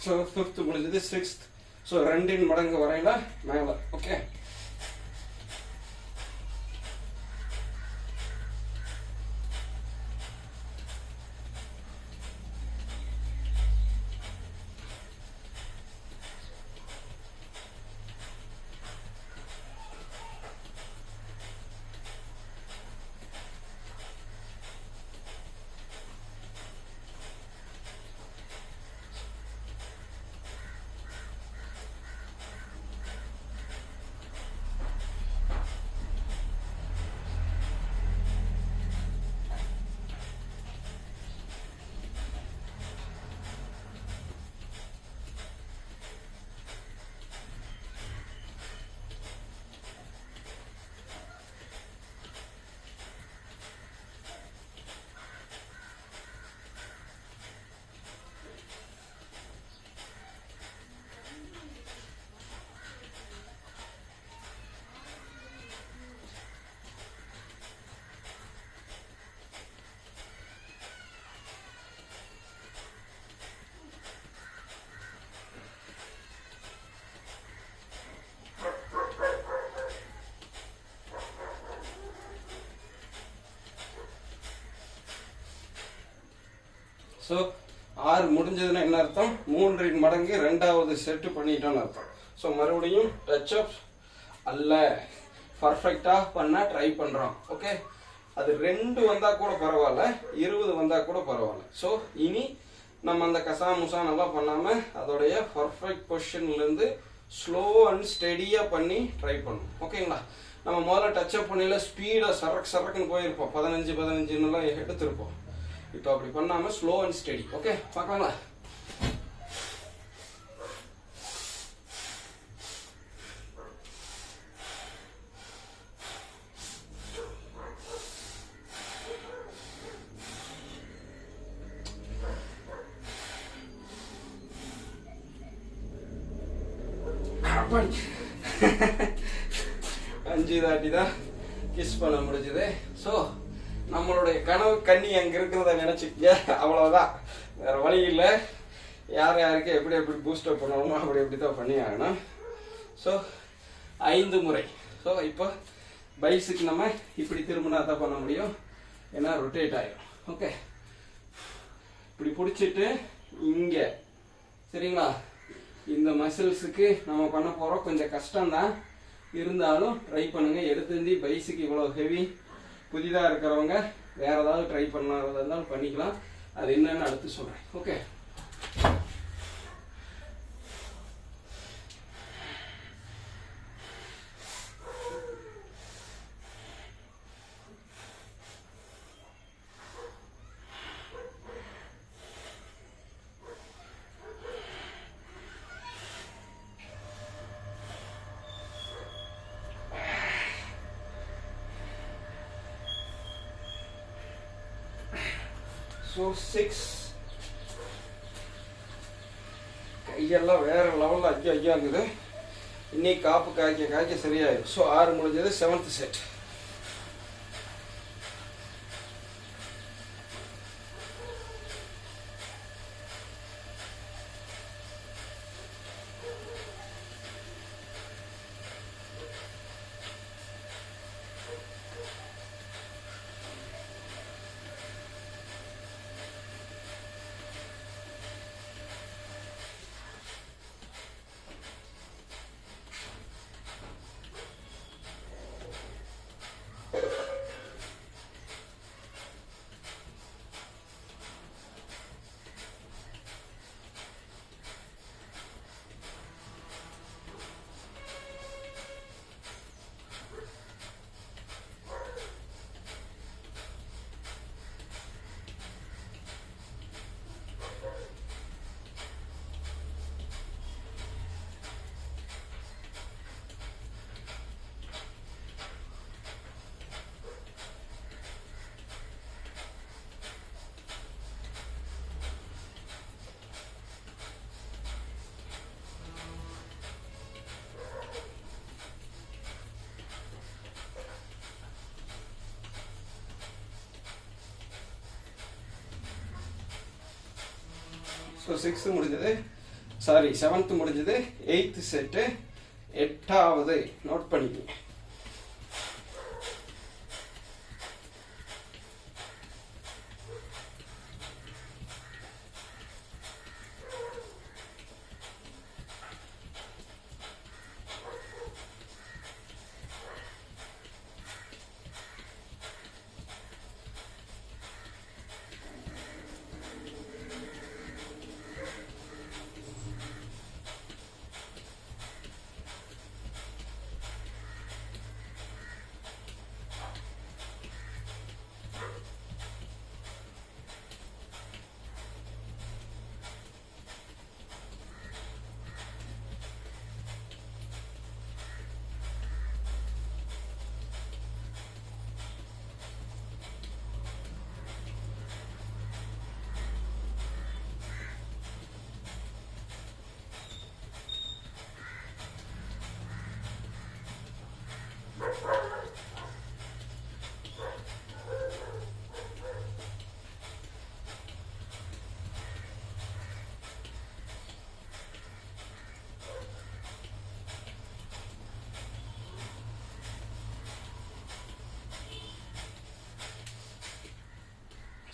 ஸோ 5th முடிஞ்சது, 6th. ஸோ 2 மடங்கு வரையில மேலே. ஓகே, ஸோ 6 முடிஞ்சதுன்னா என்ன அர்த்தம்? 3 மடங்கு 2வது செட்டு பண்ணிட்டோம்னு அர்த்தம். ஸோ மறுபடியும் டச் அப் அல்ல, பர்ஃபெக்டாக பண்ண ட்ரை பண்ணுறோம். ஓகே, அது 2 வந்தால் கூட பரவாயில்ல, 20 வந்தால் கூட பரவாயில்ல. ஸோ இனி நம்ம அந்த கசாமுசா நல்லா பண்ணாமல் அதோடைய பர்ஃபெக்ட் பொசிஷன்லேருந்து ஸ்லோ அண்ட் ஸ்டெடியாக பண்ணி ட்ரை பண்ணணும். ஓகேங்களா? நம்ம முதல்ல டச் அப் பண்ணல ஸ்பீடாக சரக்குன்னு போயிருப்போம், 15 எடுத்திருப்போம். இப்போ அப்படி பண்ணாமல் ஸ்லோ அண்ட் ஸ்டெடி. ஓகே, பார்க்கலாங்களா? அஞ்சு தாட்டி தான் கிஸ் பண்ண முடிஞ்சது. ஸோ நம்மளுடைய கனவு கண்ணி அங்கே இருக்கிறத நினச்சிக்க, அவ்வளோதான், வேறு வழி இல்லை. யாருக்கு எப்படி பூஸ்டப் பண்ணணுமோ அப்படி தான் பண்ணி ஆகணும். ஸோ 5 முறை. ஸோ இப்போ பைஸுக்கு நம்ம இப்படி திரும்பினா தான் பண்ண முடியும், ஏன்னா ரொட்டேட் ஆகிடும். ஓகே, இப்படி பிடிச்சிட்டு இங்கே, சரிங்களா? இந்த மசில்ஸுக்கு நம்ம பண்ண போகிறோம், கொஞ்சம் கஷ்டம்தான், இருந்தாலும் ட்ரை பண்ணுங்கள். எடுத்துருந்தி பைஸுக்கு இவ்வளோ ஹெவி. புதிதாக இருக்கிறவங்க வேறு ஏதாவது ட்ரை பண்ணாததாக இருந்தாலும் பண்ணிக்கலாம். அது என்னன்னு அடுத்து சொல்கிறேன். ஓகே, ஸோ 6 கையெல்லாம் வேற லெவலில் ஐயாங்குது. இன்னைக்கு காப்பு காய்க்க சரியாயிடும். ஸோ 6 முடிஞ்சது. 7th set. ஸோ 6th முடிஞ்சது. சாரி 7th முடிஞ்சது. 8th செட்டு 8வது நோட் பண்ணிக்கங்க.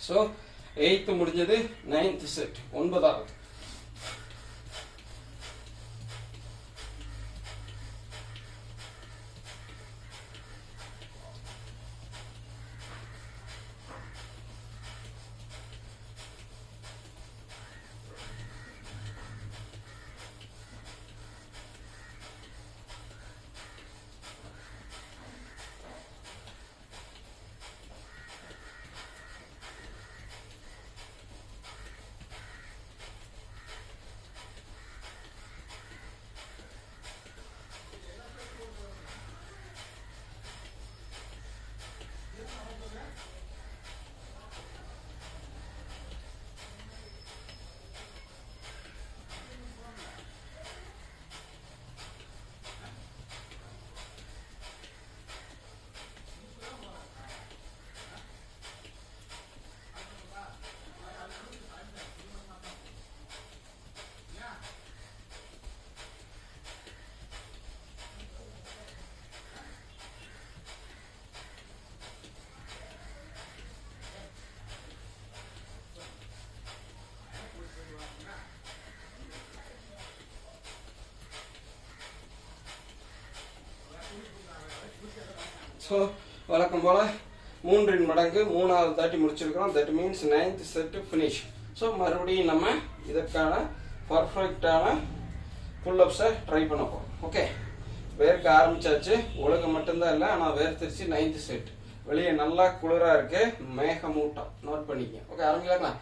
ஸோ 8th முடிஞ்சது. 9th செட் 9வது. ஸோ வழக்கம் போல் 3 மடங்கு 3வது தாட்டி முடிச்சிருக்கிறோம். That means 9th set finish. So மறுபடியும் நம்ம இதற்கான பர்ஃபெக்டான புல்லப்ஸை ட்ரை பண்ண போகிறோம். ஓகே, வேர்க்க ஆரம்பிச்சாச்சு. ஒழுங்கு மட்டும்தான் இல்லை, ஆனால் வேர்த்திருச்சு. 9th set. வெளியே நல்லா குளிராக இருக்கு, மேகமூட்டம். நோட் பண்ணிக்க. ஓகே, ஆரம்பிக்கலாம்.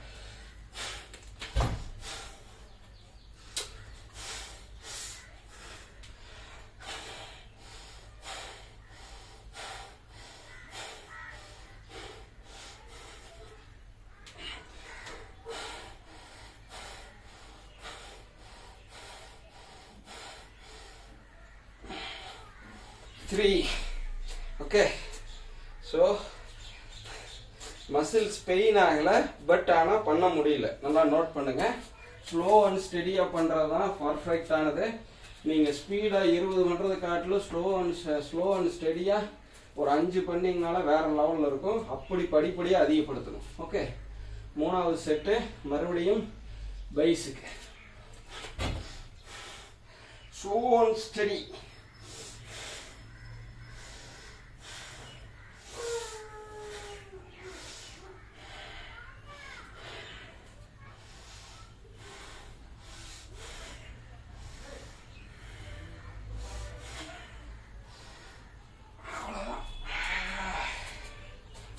3. ஓகே, ஸோ மசில்ஸ் பெயின் ஆகலை, பட் ஆனால் பண்ண முடியல. நல்லா நோட் பண்ணுங்கள். ஸ்லோ அண்ட் ஸ்டெடியாக பண்ணுறது தான் பர்ஃபெக்டானது. நீங்கள் ஸ்பீடாக 20 பண்ணுறது காட்டிலும் ஸ்லோ அண்ட் ஸ்டெடியாக ஒரு 5 பண்ணிங்கனால வேறு லெவலில் இருக்கும். அப்படி படிப்படியாக அதிகப்படுத்தணும். ஓகே, 3வது செட்டு மறுபடியும் பைஸுக்கு. Slow and steady.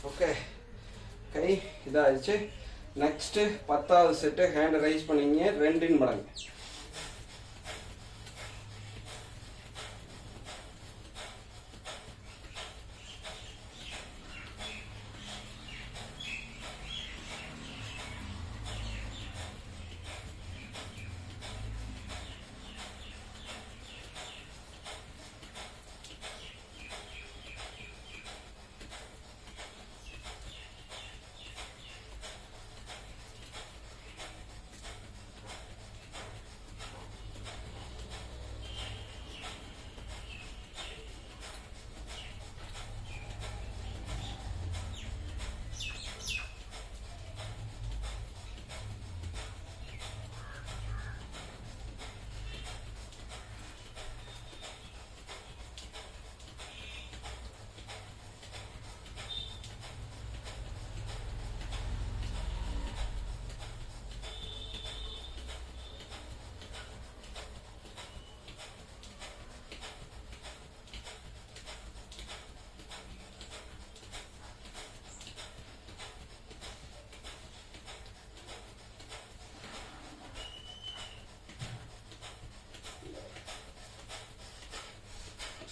ஓகே, கை இதாகிடுச்சு. நெக்ஸ்ட்டு 10வது செட்டு ஹேண்டை ரைஸ் பண்ணிங்க 2 மடங்கு.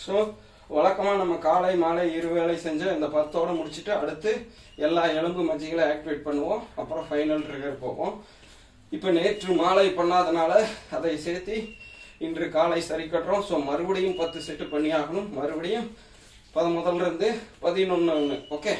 ஸோ வழக்கமாக நம்ம காலை மாலை 2 வேளை செஞ்சு இந்த 10ஓடு முடிச்சுட்டு அடுத்து எல்லா எலும்பு மஜ்ஜைகளை ஆக்டிவேட் பண்ணுவோம். அப்புறம் ஃபைனல் ட்ரிகர் போவோம். இப்போ நேற்று மாலை பண்ணாதனால அதை சேர்த்து இன்று காலை சரி கட்டுறோம். ஸோ மறுபடியும் 10 செட்டு பண்ணி ஆகணும். மறுபடியும் முதல்ல இருந்து 11. ஓகே,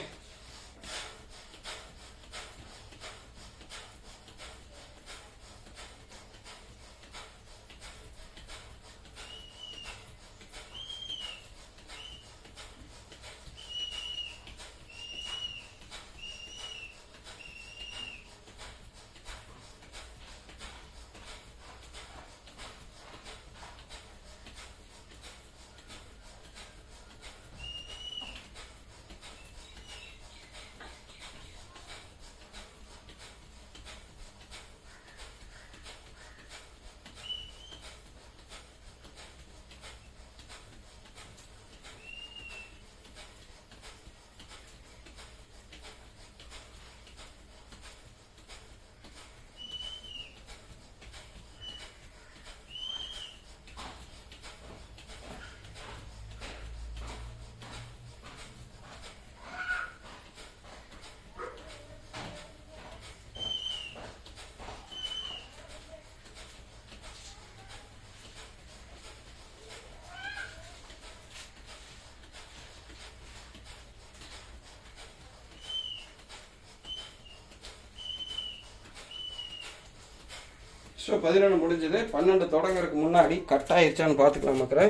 ஸோ 11 முடிஞ்சது. 12 தொடங்கிறதுக்கு முன்னாடி கட் ஆயிடுச்சான்னு பார்த்துக்கலாம் மக்களே.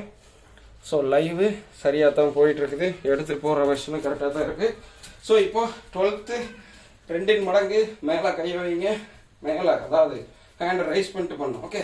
ஸோ லைவு சரியாக தான் போயிட்டுருக்குது. எடுத்து போகிற வருஷனும் கரெக்டாக தான் இருக்குது. ஸோ இப்போ 12th 2 மடங்கு மேலே கை வைங்க. மேலே அதாவது ஹேண்டை ரைஸ் பண்ணிட்டு பண்ணணும். ஓகே,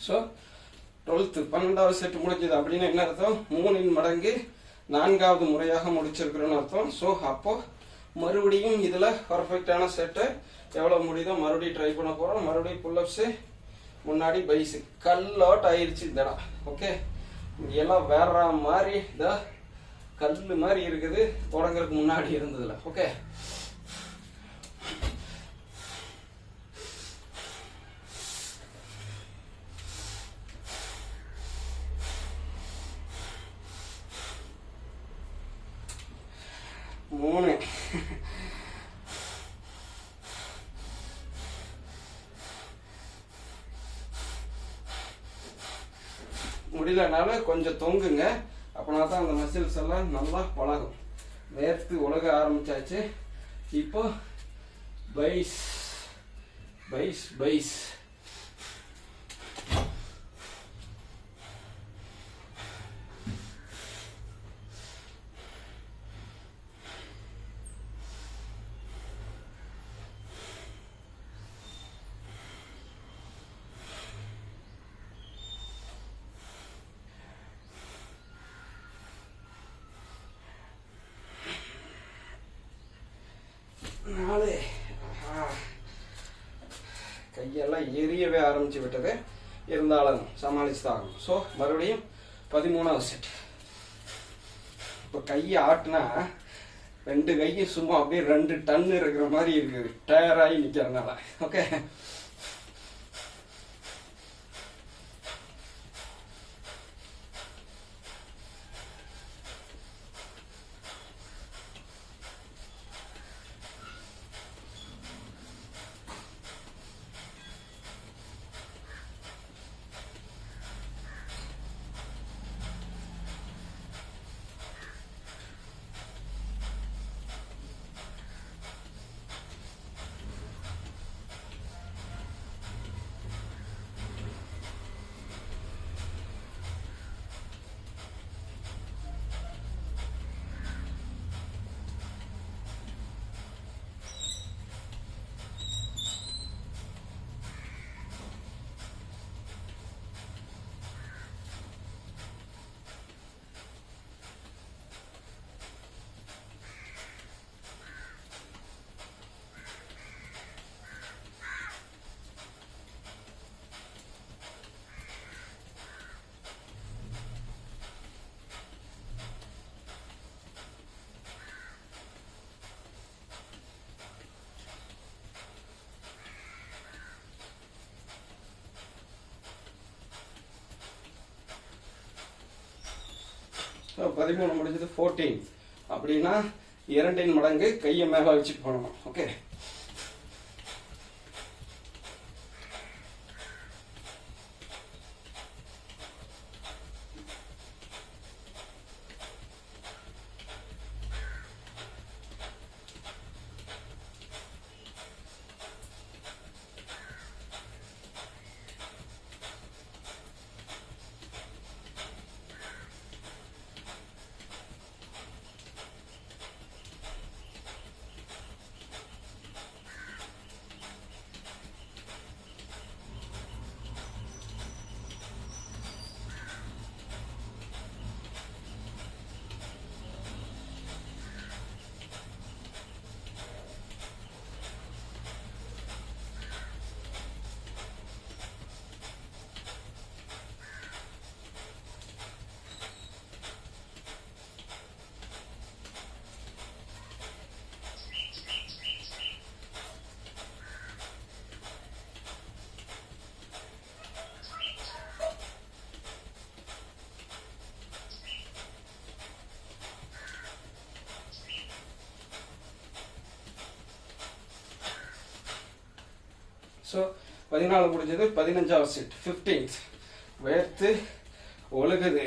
ஸோ 12th 12வது செட் முடிஞ்சது அப்படின்னு என்ன அர்த்தம்? 3 மடங்கு 4வது முறையாக முடிச்சிருக்கிறோன்னு அர்த்தம். ஸோ அப்போ மறுபடியும் இதில் பர்ஃபெக்டான செட்டை எவ்வளோ முடியுதோ மறுபடியும் ட்ரை பண்ண போகிறோம். மறுபடியும் புல்லப்ஸு, முன்னாடி பைஸு. கல்லாட் ஆயிடுச்சு இந்த இடம். ஓகே, இங்கெல்லாம் வேற மாதிரி இந்த கல் மாதிரி இருக்குது தொடங்கிறதுக்கு முன்னாடி இருந்ததில்ல. ஓகே, மூணு முடியலனால கொஞ்சம் தொங்குங்க. அப்படின்னா தான் அந்த மசில்ஸ் எல்லாம் நல்லா பழகும். வேர்த்து உலக ஆரம்பிச்சாச்சு. இப்போ பைஸ் பைஸ் பைஸ். கையெல்லாம் எரியவே ஆரம்பிச்சு விட்டது. இருந்தாலும் சமாளிச்சு தான் ஆகணும். ஸோ மறுபடியும் 13வது செட். இப்போ கையை ஆட்டினா 2 கையும் சும்மா அப்படியே 2 டன் இருக்கிற மாதிரி இருக்குது, டயராகி நிற்கிறதுனால. ஓகே, ஸோ 13 முடிஞ்சது 14. அப்படின்னா 2 மடங்கு கையை மேலே வச்சுட்டு போகணும். ஓகே, ஸோ 14 முடிஞ்சது. 15வது செட் 15th. வேர்த்து ஒழுகுது.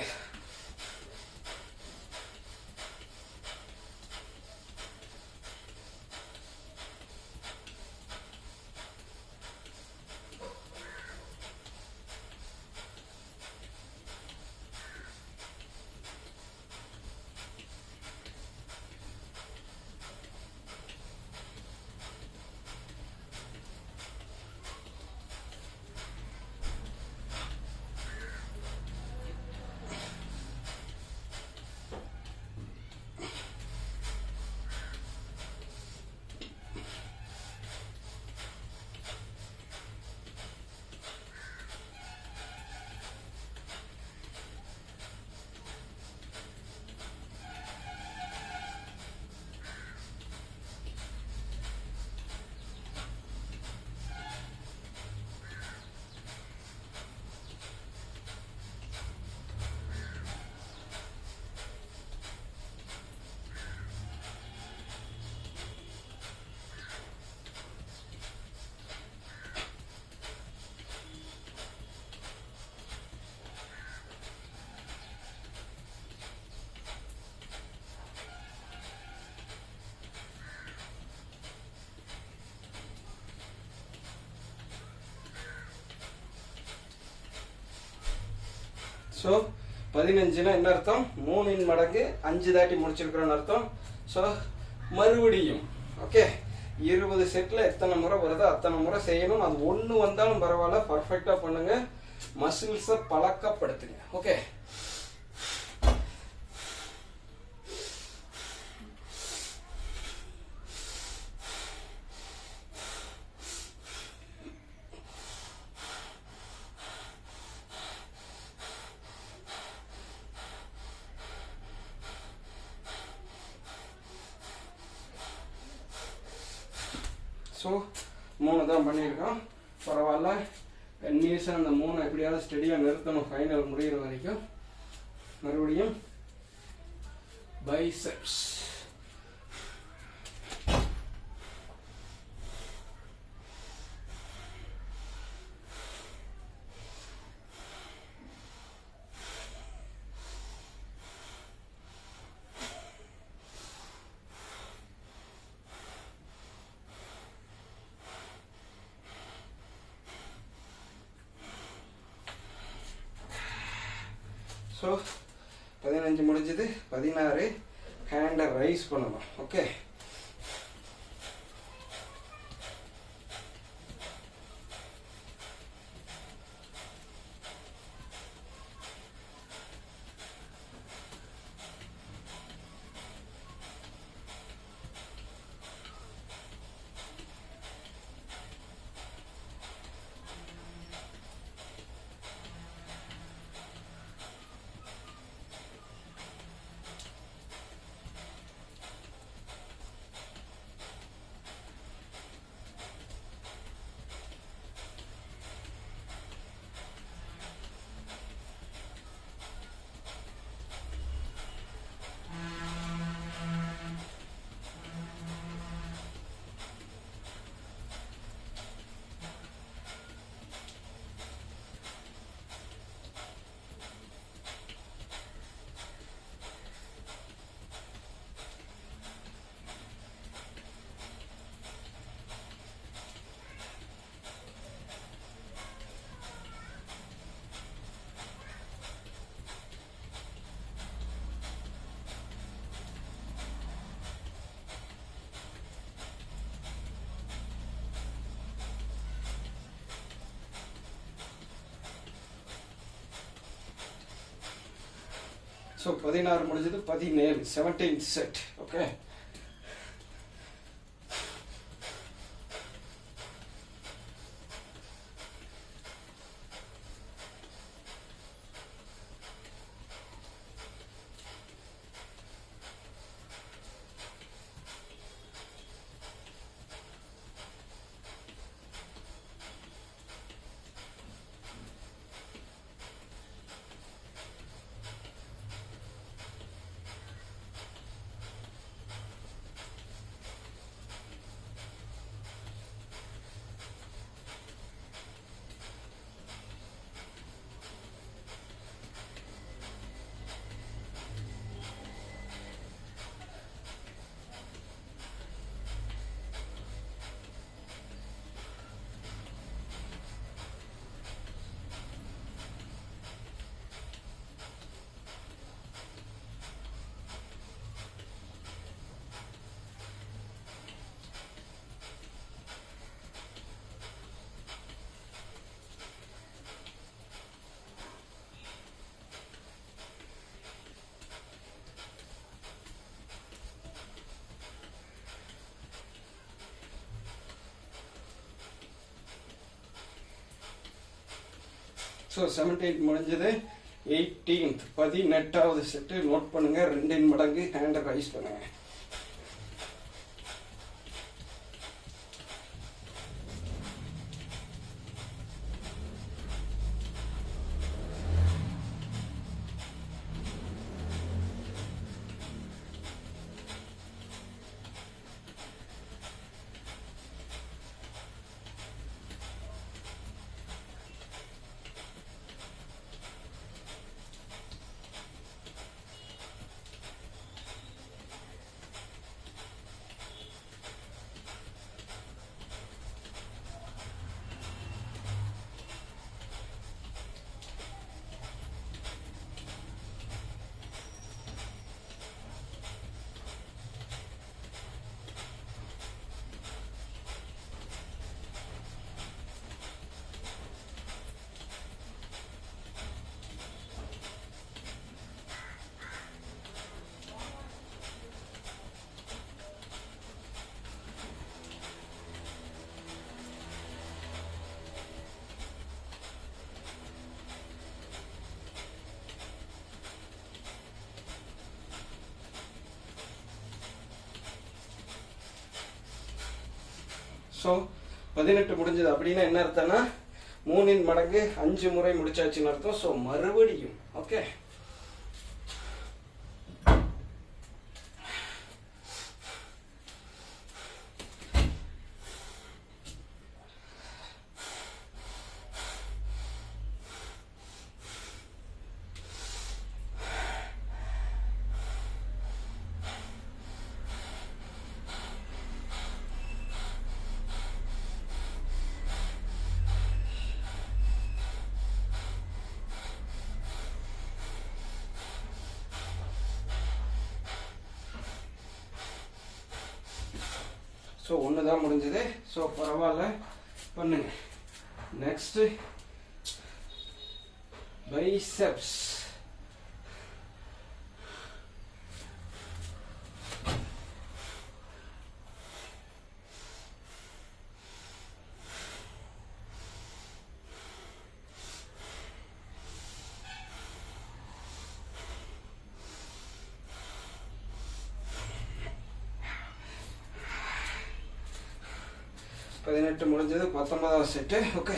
ஸோ 15னா என்ன அர்த்தம்? 3 மடங்கு 5 தாட்டி முடிச்சிருக்கிறோன்னு அர்த்தம். ஸோ மறுபடியும் ஓகே 20 செட்டில் எத்தனை முறை வருதோ அத்தனை முறை செய்யணும். அது ஒன்று வந்தாலும் பரவாயில்ல, பர்ஃபெக்டாக பண்ணுங்க, மசில்ஸை பழக்கப்படுத்துங்க. ஓகே ஸோ 3 தான் பண்ணியிருக்கோம், பரவாயில்ல. கன்னியூஸாக அந்த 3 எப்படியாவது ஸ்டெடியாக நிறுத்தணும் ஃபைனல் முடிகிற வரைக்கும். மறுபடியும் பைசெப்ஸ். ஸோ 15 முடிஞ்சது. 16 ஹேண்டை ரைஸ் பண்ணணும். ஓகே ஸோ 16 முடிஞ்சது. 17 17th செட். ஓகே ஸோ 17 முடிஞ்சது. 18th 18வது செட்டு நோட் பண்ணுங்க. 2 மடங்கு ஹேண்டை ரைஸ் பண்ணுங்க. ஸோ 18 முடிஞ்சது அப்படின்னா என்ன அர்த்தம்னா 3 மடங்கு 5 முறை முடிச்சாச்சுன்னு அர்த்தம். ஸோ மறுபடியும் ஓகே. ஸோ ஒன்று தான் முடிஞ்சது. ஸோ பரவாயில்ல, பண்ணுங்க. Next biceps. பதினெட்டு முடிஞ்சது. 19வது செட்டு. ஓகே.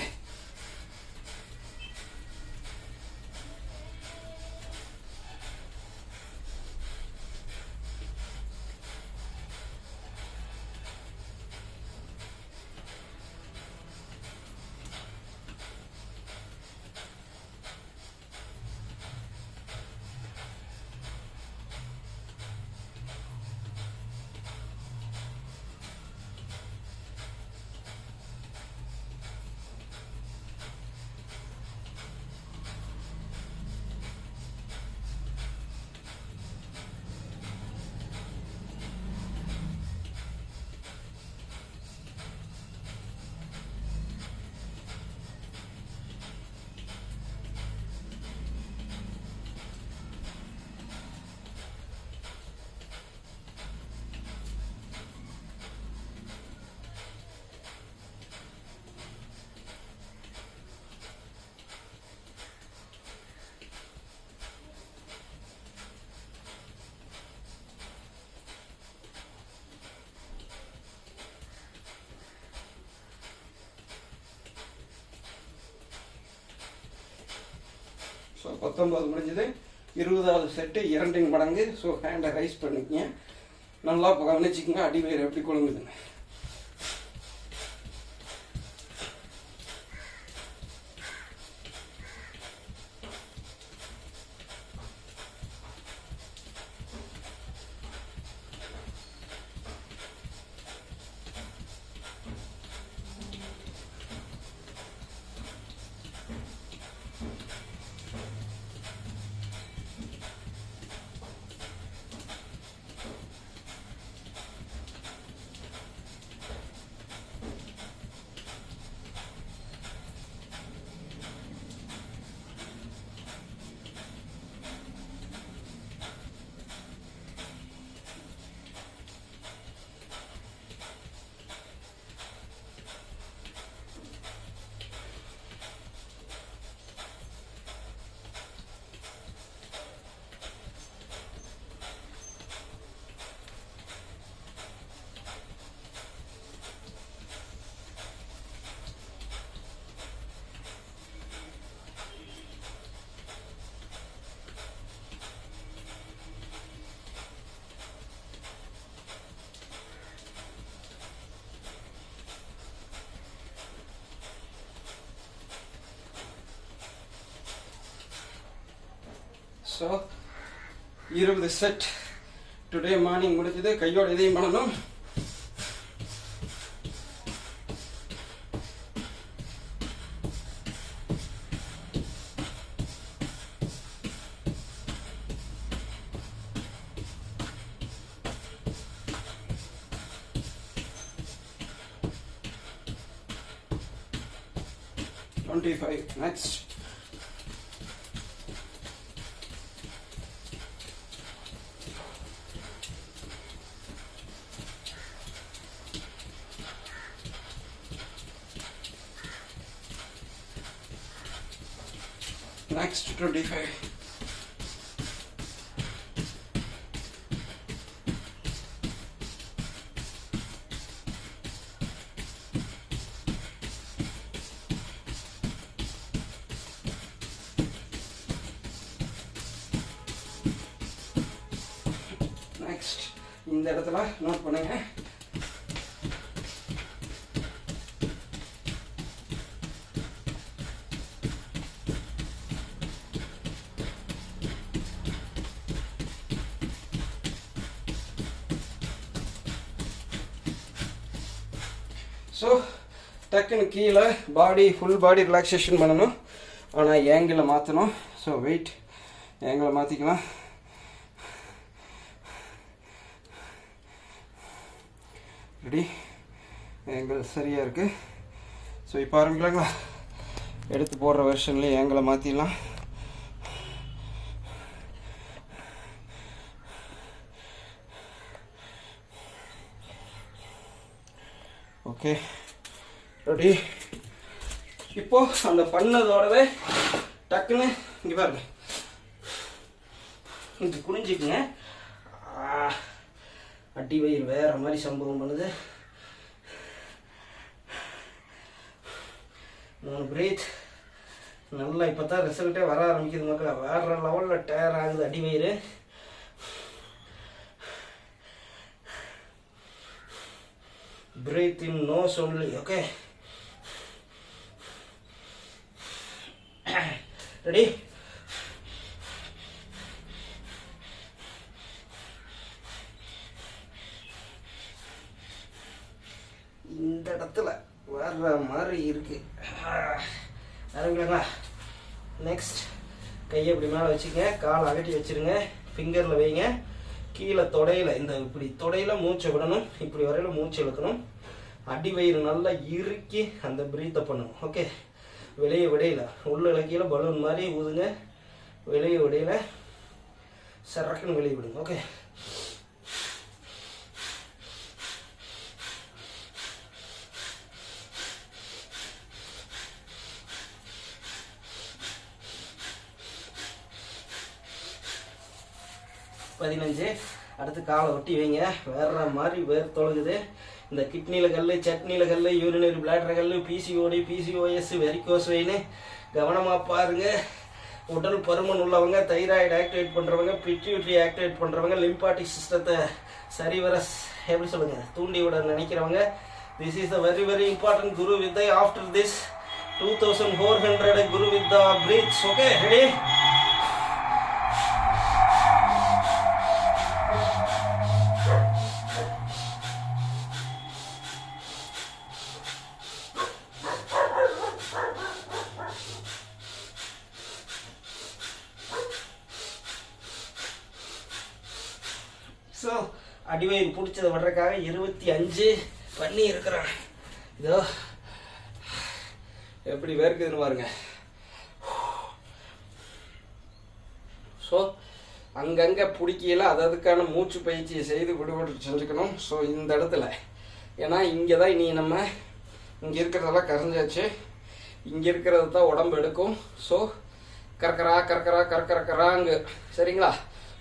ஸோ 19 முடிஞ்சது. 20வது செட்டு 2 மடங்கு. ஸோ ஹேண்டை ரைஸ் பண்ணிக்கங்க. நல்லா கவனிச்சிக்கங்க அடி வயிறு எப்படி குழங்குதுங்க. ஸோ 20 செட் டுடே மார்னிங் முடிஞ்சது. கையோட இதையும் பண்ணணும். Next. Next 25. இந்த இடத்துல நோட் பண்ணுங்க. ஸோ டக்குன்னு கீழே ஃபுல் பாடி ரிலாக்ஸேஷன் பண்ணணும். ஆனால் ஏங்கிளை மாற்றணும். ஸோ வெயிட் ஏங்கிளை மாற்றிக்கலாம். ரெடி, ஏங்கிள் சரியாக இருக்குது. ஸோ இப்போ ஆரம்பிக்கலாங்களா? எடுத்து போடுற வெர்ஷன்லேயே ஏங்கிளை மாற்றிடலாம். Okay ready. இப்போ அந்த பண்ணதோடவே டக்குன்னு இங்கே பாருங்க, இங்கே குனிஞ்சிக்குங்க. அடி வயிறு வேற மாதிரி சம்பவம் பண்ணுது. 3 பிரீத். நல்லா இப்போ தான் ரிசல்ட்டே வர ஆரம்பிக்குது மக்களே. வேற லெவலில் டயர் ஆகுது அடி வயிறு. Breathe in nose only, okay? Ready? இந்த இடத்துல வர்ற மாதிரி இருக்கு. ஆரம்பிக்கலாங்களா? நெக்ஸ்ட் கையை இப்படி மேலே வச்சுக்கங்க, கால் அகட்டி வச்சிருங்க, ஃபிங்கரில் வைங்க. கீழே தொடையில் இந்த இப்படி தொடையில் மூச்சை விடணும். இப்படி வரையில் மூச்சு இழுக்கணும். அடி வயிறு நல்லா இறுக்கி அந்த பிரீத்தை பண்ணணும். ஓகே, வெளியே விடையில உள்ள இலக்கியில் பலூன் மாதிரி ஊதுங்க. வெளியே விடையில சரக்குன்னு வெளியே விடுங்க. ஓகே, பதினஞ்சு. அடுத்து காலை ஒட்டி வைங்க. வேற மாதிரி வேர் தொழுகுது. இந்த கிட்னியில் கல், சட்னியில் கல், யூரினரி பிளாடர் கல், பிசிஓடி, பிசிஓஎஸ், வெரிகோஸ் வெயின் கவனமாக பாருங்க. உடல் பருமன் உள்ளவங்க, தைராய்டு ஆக்டிவேட் பண்ணுறவங்க, பிட்யூட்ரி ஆக்டிவேட் பண்ணுறவங்க, லிம்பாட்டிக் சிஸ்டத்தை சரிவர எப்படி சொல்லுங்க தூண்டி விட நினைக்கிறவங்க, this is the very very important guru வித்தை. ஆஃப்டர் திஸ் 2400 குரு வித்தா பிரீத்ஸ். Okay ready. ஸோ அடிவயிறு பிடிச்சதை விடுறதுக்காக 25 பண்ணி இருக்கிறேன். இதோ எப்படி வேர்க்குதுன்னு பாருங்க. ஸோ அங்கங்கே பிடிக்கல, அதுக்கான மூச்சு பயிற்சியை செய்து விடுபட்டு செஞ்சுக்கணும். ஸோ இந்த இடத்துல ஏன்னா இங்கே தான் இனி நம்ம இங்கே இருக்கிறதெல்லாம் கரைஞ்சாச்சு. இங்கே இருக்கிறது தான் உடம்பு எடுக்கும். ஸோ கரக்கராங்க சரிங்களா?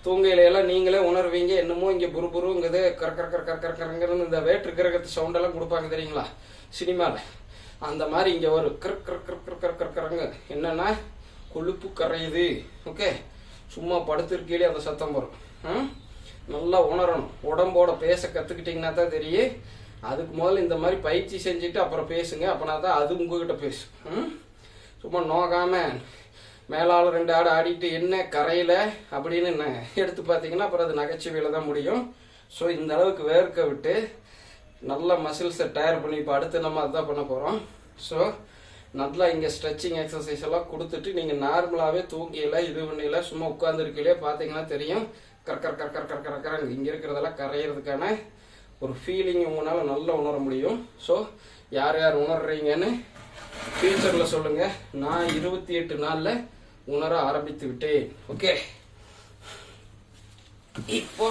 தூங்கையிலையெல்லாம் நீங்களே உணர்வீங்க. என்னமோ இங்கே புருங்குது, கரங்கன்னு இந்த வேற்று கிரகத்து சவுண்டெல்லாம் கொடுப்பாங்க தெரியுங்களா சினிமாவில். அந்த மாதிரி இங்கே வரும் கரங்க. என்னன்னா கொழுப்பு கரையுது. ஓகே, சும்மா படுத்திருக்கையிலே அந்த சத்தம் வரும். நல்லா உணரணும். உடம்போட பேச கற்றுக்கிட்டிங்கன்னா தான் தெரியும். அதுக்கு முதல்ல இந்த மாதிரி பயிற்சி செஞ்சுட்டு அப்புறம் பேசுங்க. அப்போனா தான் அது உங்ககிட்ட பேசும். சும்மா நோகாமல் மேலால் 2 ஆடு ஆடிட்டு என்ன கரையில் அப்படின்னு எடுத்து பார்த்தீங்கன்னா அப்புறம் அது நகைச்சுவையில் தான் முடியும். ஸோ இந்த அளவுக்கு வேர்க்க விட்டு நல்லா மசில்ஸை டயர் பண்ணி இப்போ அடுத்து நம்ம அதுதான் பண்ண போகிறோம். ஸோ நல்லா இங்கே ஸ்ட்ரெச்சிங் எக்ஸசைஸ் எல்லாம் கொடுத்துட்டு நீங்கள் நார்மலாகவே தூங்கியில் இது பண்ணியில் சும்மா உட்காந்துருக்கையிலே பார்த்தீங்கன்னா தெரியும் கரங்க இங்கே இருக்கிறதெல்லாம் கரையிறதுக்கான ஒரு ஃபீலிங் உங்களால் நல்லா உணர முடியும். ஸோ யார் யார் உணர்றீங்கன்னு ஃபியூச்சரில் சொல்லுங்கள். நான் 28 நாளில் உணர ஆரம்பித்து விட்டேன். ஓகே, இப்போ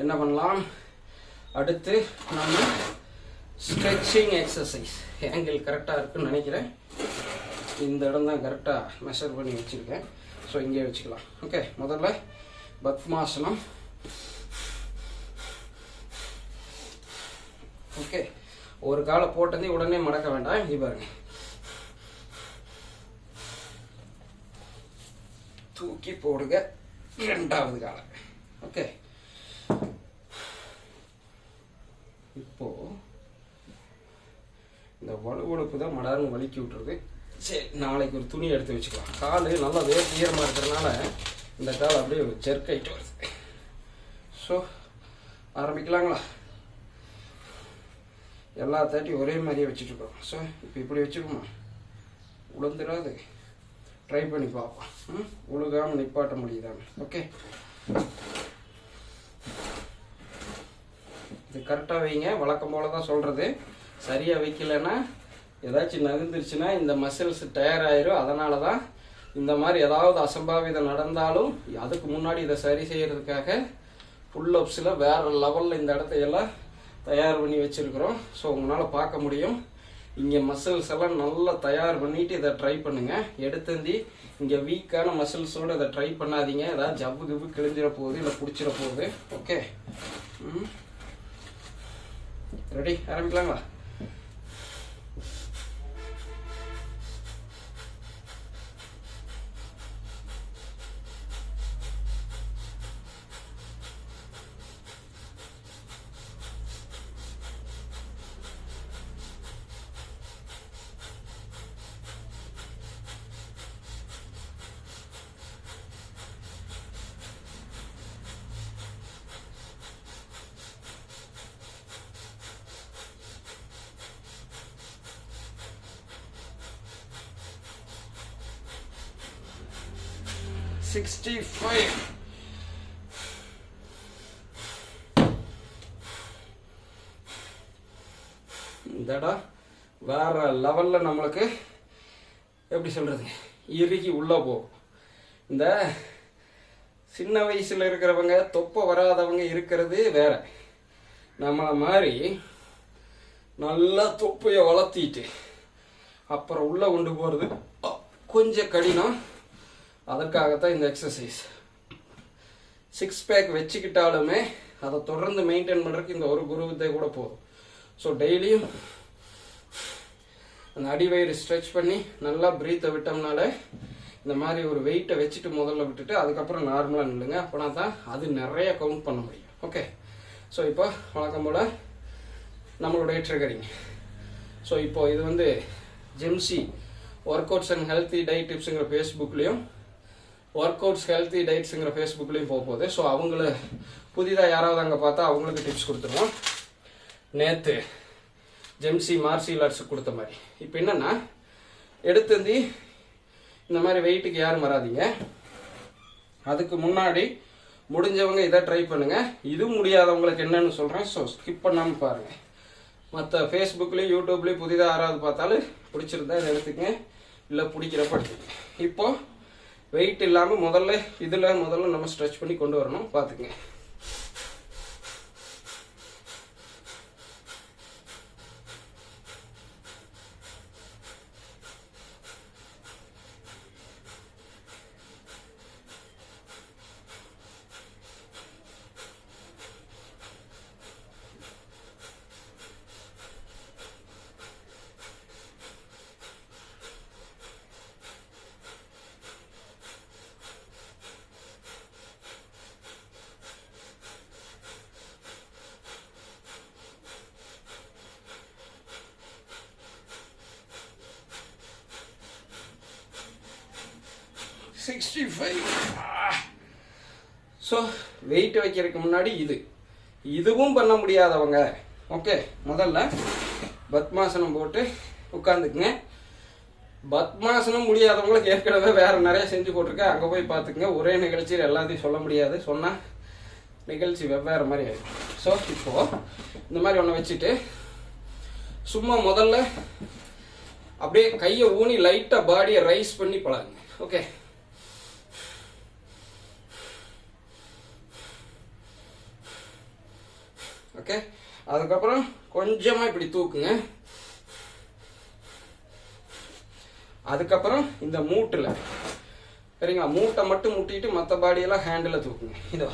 என்ன பண்ணலாம்? அடுத்து நம்ம ஸ்ட்ரெச்சிங் எக்ஸசைஸ். ஆங்கிள் கரெக்டாக இருக்குன்னு நினைக்கிறேன். இந்த இடம் தான் கரெக்டாக மெஷர் பண்ணி வச்சுருக்கேன். ஸோ இங்கே வச்சுக்கலாம். ஓகே, முதல்ல பத்மாசனம். ஓகே, ஒரு காலை போட்டதே உடனே மடக்க வேண்டாம். இங்கே பாருங்க, தூக்கி போடுங்க 2வது காலை. ஓகே, இப்போது இந்த வலுவழுப்பு தான் மடார்னு வலிக்கி விட்டுருது. சரி, நாளைக்கு ஒரு துணி எடுத்து வச்சுக்கலாம். கால் நல்லா ஈரமாக இருக்கிறதுனால இந்த கால் அப்படியே ஜெர்க்காயிட்டு வருது. ஸோ ஆரம்பிக்கலாங்களா? எல்லா தாட்டியும் ஒரே மாதிரியே வச்சுட்ருக்கோம். ஸோ இப்போ இப்படி வச்சுக்கோமா, உளுந்துடாது. ட்ரை பண்ணி பார்ப்போம். உழுகாமல் நிப்பாட்ட முடியுதாங்க. ஓகே, இது கரெக்டாக வைங்க. வழக்கம் போல தான் சொல்கிறது. சரியாக வைக்கலைன்னா ஏதாச்சும் நகர்ந்துருச்சுன்னா இந்த மசில்ஸ் டயர் ஆயிரும். அதனால தான் இந்த மாதிரி ஏதாவது அசம்பாவிதம் நடந்தாலும் அதுக்கு முன்னாடி இதை சரி செய்கிறதுக்காக புல்லப்ஸில் வேறு லெவலில் இந்த இடத்தையெல்லாம் தயார் பண்ணி வச்சுருக்குறோம். ஸோ உங்களால் பார்க்க முடியும். இங்கே மசில்ஸ் எல்லாம் நல்லா தயார் பண்ணிவிட்டு இதை ட்ரை பண்ணுங்கள். எடுத்தந்தி இங்கே வீக்கான மசில்ஸோடு இதை ட்ரை பண்ணாதீங்க. ஏதாவது ஜவ்வு கிவ்வு கிழிஞ்சிட போகுது, இல்லை பிடிச்சிட போகுது. Okay, ready? ஆரம்பிக்கலாங்களா? இதடா வேற லெவலில் நம்மளுக்கு எப்படி சொல்கிறது, இறுகி உள்ளே போகும். இந்த சின்ன வயசில் இருக்கிறவங்க, தொப்பை வராதவங்க இருக்கிறது வேற. நம்மளை மாதிரி நல்லா தொப்பையை வளர்த்திட்டு அப்புறம் உள்ளே கொண்டு போகிறது கொஞ்சம் கடினம். அதற்காகத்தான் இந்த எக்ஸசைஸ். 6 பேக் வச்சுக்கிட்டாலுமே அதை தொடர்ந்து மெயின்டைன் பண்ணுறதுக்கு இந்த ஒரு குரு வித்தை கூட போதும். ஸோ டெய்லியும் அந்த அடிவயிறு ஸ்ட்ரெச் பண்ணி நல்லா ப்ரீத்தை விட்டோம்னால இந்த மாதிரி ஒரு வெயிட்டை வச்சுட்டு முதல்ல விட்டுட்டு அதுக்கப்புறம் நார்மலாக நில்லுங்க. அப்போனா தான் அது நிறைய கவுண்ட் பண்ண முடியும். ஓகே, ஸோ இப்போ வழக்கம் போல் நம்மளுடைய ட்ரிகரிங். ஸோ இப்போது இது வந்து ஜெம்சி workouts and healthy diet டிப்ஸுங்கிற ஃபேஸ்புக்லேயும் ஒர்க் அவுட்ஸ் ஹெல்த்தி டயட்ஸுங்கிற ஃபேஸ்புக்லேயும் போகுது. ஸோ அவங்கள புதிதாக யாராவது அங்கே பார்த்தா அவங்களுக்கு டிப்ஸ் கொடுத்துருவோம். நேற்று ஜெம்சி மார்ஷியல் ஆர்ட்ஸுக்கு கொடுத்த மாதிரி இப்போ என்னென்னா, எடுத்துந்தி இந்த மாதிரி வெயிட்டுக்கு யாரும் வராதிங்க. அதுக்கு முன்னாடி முடிஞ்சவங்க இதை ட்ரை பண்ணுங்கள். இதுவும் முடியாதவங்களுக்கு என்னன்னு சொல்கிறேன். ஸோ ஸ்கிப் பண்ணாமல் பாருங்கள். மற்ற ஃபேஸ்புக்லேயும் யூடியூப்லேயும் புதிதாக யாராவது பார்த்தாலும் பிடிச்சிருந்தா இதை எடுத்துக்கங்க, இல்லை பிடிக்கிறப்ப எடுத்துக்கங்க. இப்போது வெயிட் இல்லாமல் முதல்ல நம்ம ஸ்ட்ரெச் பண்ணி கொண்டு வரணும். பார்த்துக்குங்க. ஸோ வெயிட் வைக்கிறதுக்கு முன்னாடி இதுவும் பண்ண முடியாதவங்க, ஓகே, முதல்ல பத்மாசனம் போட்டு உட்காந்துக்குங்க. பத்மாசனம் முடியாதவங்களுக்கு ஏற்கனவே வேறு நிறைய செஞ்சு போட்டிருக்கேன், அங்கே போய் பார்த்துக்குங்க. ஒரே நிகழ்ச்சியில் எல்லாத்தையும் சொல்ல முடியாது, சொன்னால் நிகழ்ச்சி வெவ்வேறு மாதிரி ஆகிடும். ஸோ இப்போது இந்த மாதிரி ஒன்று வச்சுட்டு சும்மா முதல்ல அப்படியே கையை ஊனி லைட்டாக பாடியை ரைஸ் பண்ணி பழகுங்க. ஓகே, ஓகே, அதுக்கப்புறம் கொஞ்சமாக இப்படி தூக்குங்க. அதுக்கப்புறம் இந்த மூட்டில், சரிங்களா, மூட்டை மட்டும் முட்டிட்டு மற்ற பாடியெல்லாம் ஹேண்டில் தூக்குங்க. இதோ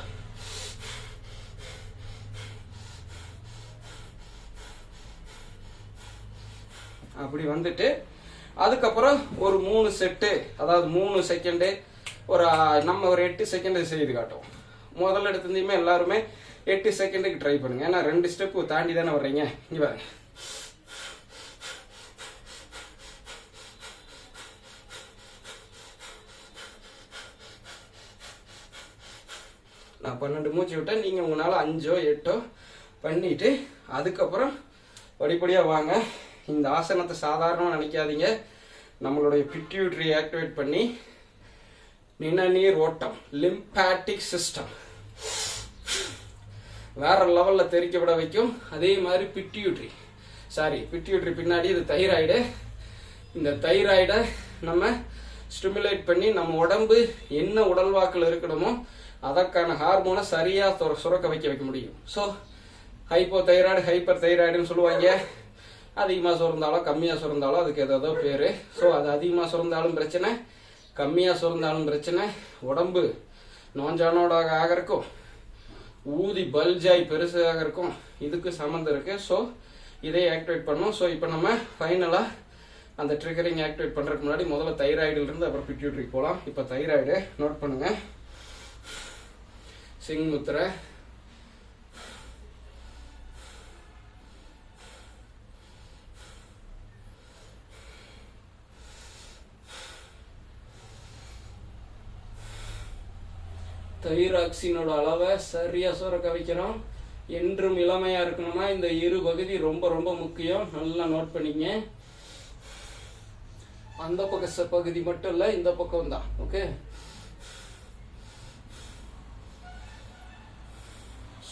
அப்படி வந்துட்டு அதுக்கப்புறம் ஒரு 3 செட்டு, அதாவது 3 செகண்டு, நம்ம ஒரு 8 செகண்டு செய்து காட்டுவோம். முதல்ல எடுத்துருந்தீங்கன்னா எல்லாருமே 8 செகண்டுக்கு ட்ரை பண்ணுங்க. ஏன்னா 2 ஸ்டெப்பு தாண்டி தானே வர்றீங்க. இங்க பாருங்க. நான் 12 மூச்சு விட்டேன். நீங்கள் உங்களால் 5ஓ 8ஓ பண்ணிட்டு அதுக்கப்புறம் படிப்படியாக வாங்க. இந்த ஆசனத்தை சாதாரணமாக நினைக்காதீங்க. நம்மளுடைய பிட்யூட்டரி ஆக்டிவேட் பண்ணி நிணநீர் ஓட்டம், லிம்பாட்டிக் சிஸ்டம் வேற லெவலில் தெரிக்க விட வைக்கும். அதே மாதிரி பிட்யூட்டரி பின்னாடி இது தைராய்டு. இந்த தைராய்டை நம்ம ஸ்டிமுலேட் பண்ணி நம்ம உடம்பு என்ன உடல்வாக்கில் இருக்கணுமோ அதற்கான ஹார்மோனை சரியாக சுரக்க வைக்க முடியும். ஸோ ஹைப்போ தைராய்டு, ஹைப்பர் தைராய்டுன்னு சொல்லுவாங்க. அதிகமாக சுரந்தாலும் கம்மியாக சுரந்தாலும் அதுக்கு ஏதோ பேர். ஸோ அது அதிகமாக சுரந்தாலும் பிரச்சனை, கம்மியாக சுரந்தாலும் பிரச்சனை. உடம்பு நோஞ்சானோடாக ஆகிறக்கும், ஊதி பல்ஜாய் பெருசாக இருக்கும், இதுக்கு சம்மந்தம் இருக்குது. ஸோ இதை ஆக்டிவேட் பண்ணோம். ஸோ இப்போ நம்ம ஃபைனலாக அந்த ட்ரிகரிங் ஆக்டிவேட் பண்ணுறதுக்கு முன்னாடி முதல்ல தைராய்டுலேருந்து அப்புறம் பிட்யூட்டரிக்கு போகலாம். இப்போ தைராய்டு நோட் பண்ணுங்கள். சிங் முத்திரை, தைராக்சினோட அளவை சரியா சுரக்க வைக்கிறோம். என்றும் இளமையா இருக்கணும்னா இந்த இரு பகுதி ரொம்ப ரொம்ப முக்கியம். நல்லா நோட் பண்ணிங்க. அந்த பக்க பகுதி மட்டும் இல்ல, இந்த பக்கம் தான். ஓகே,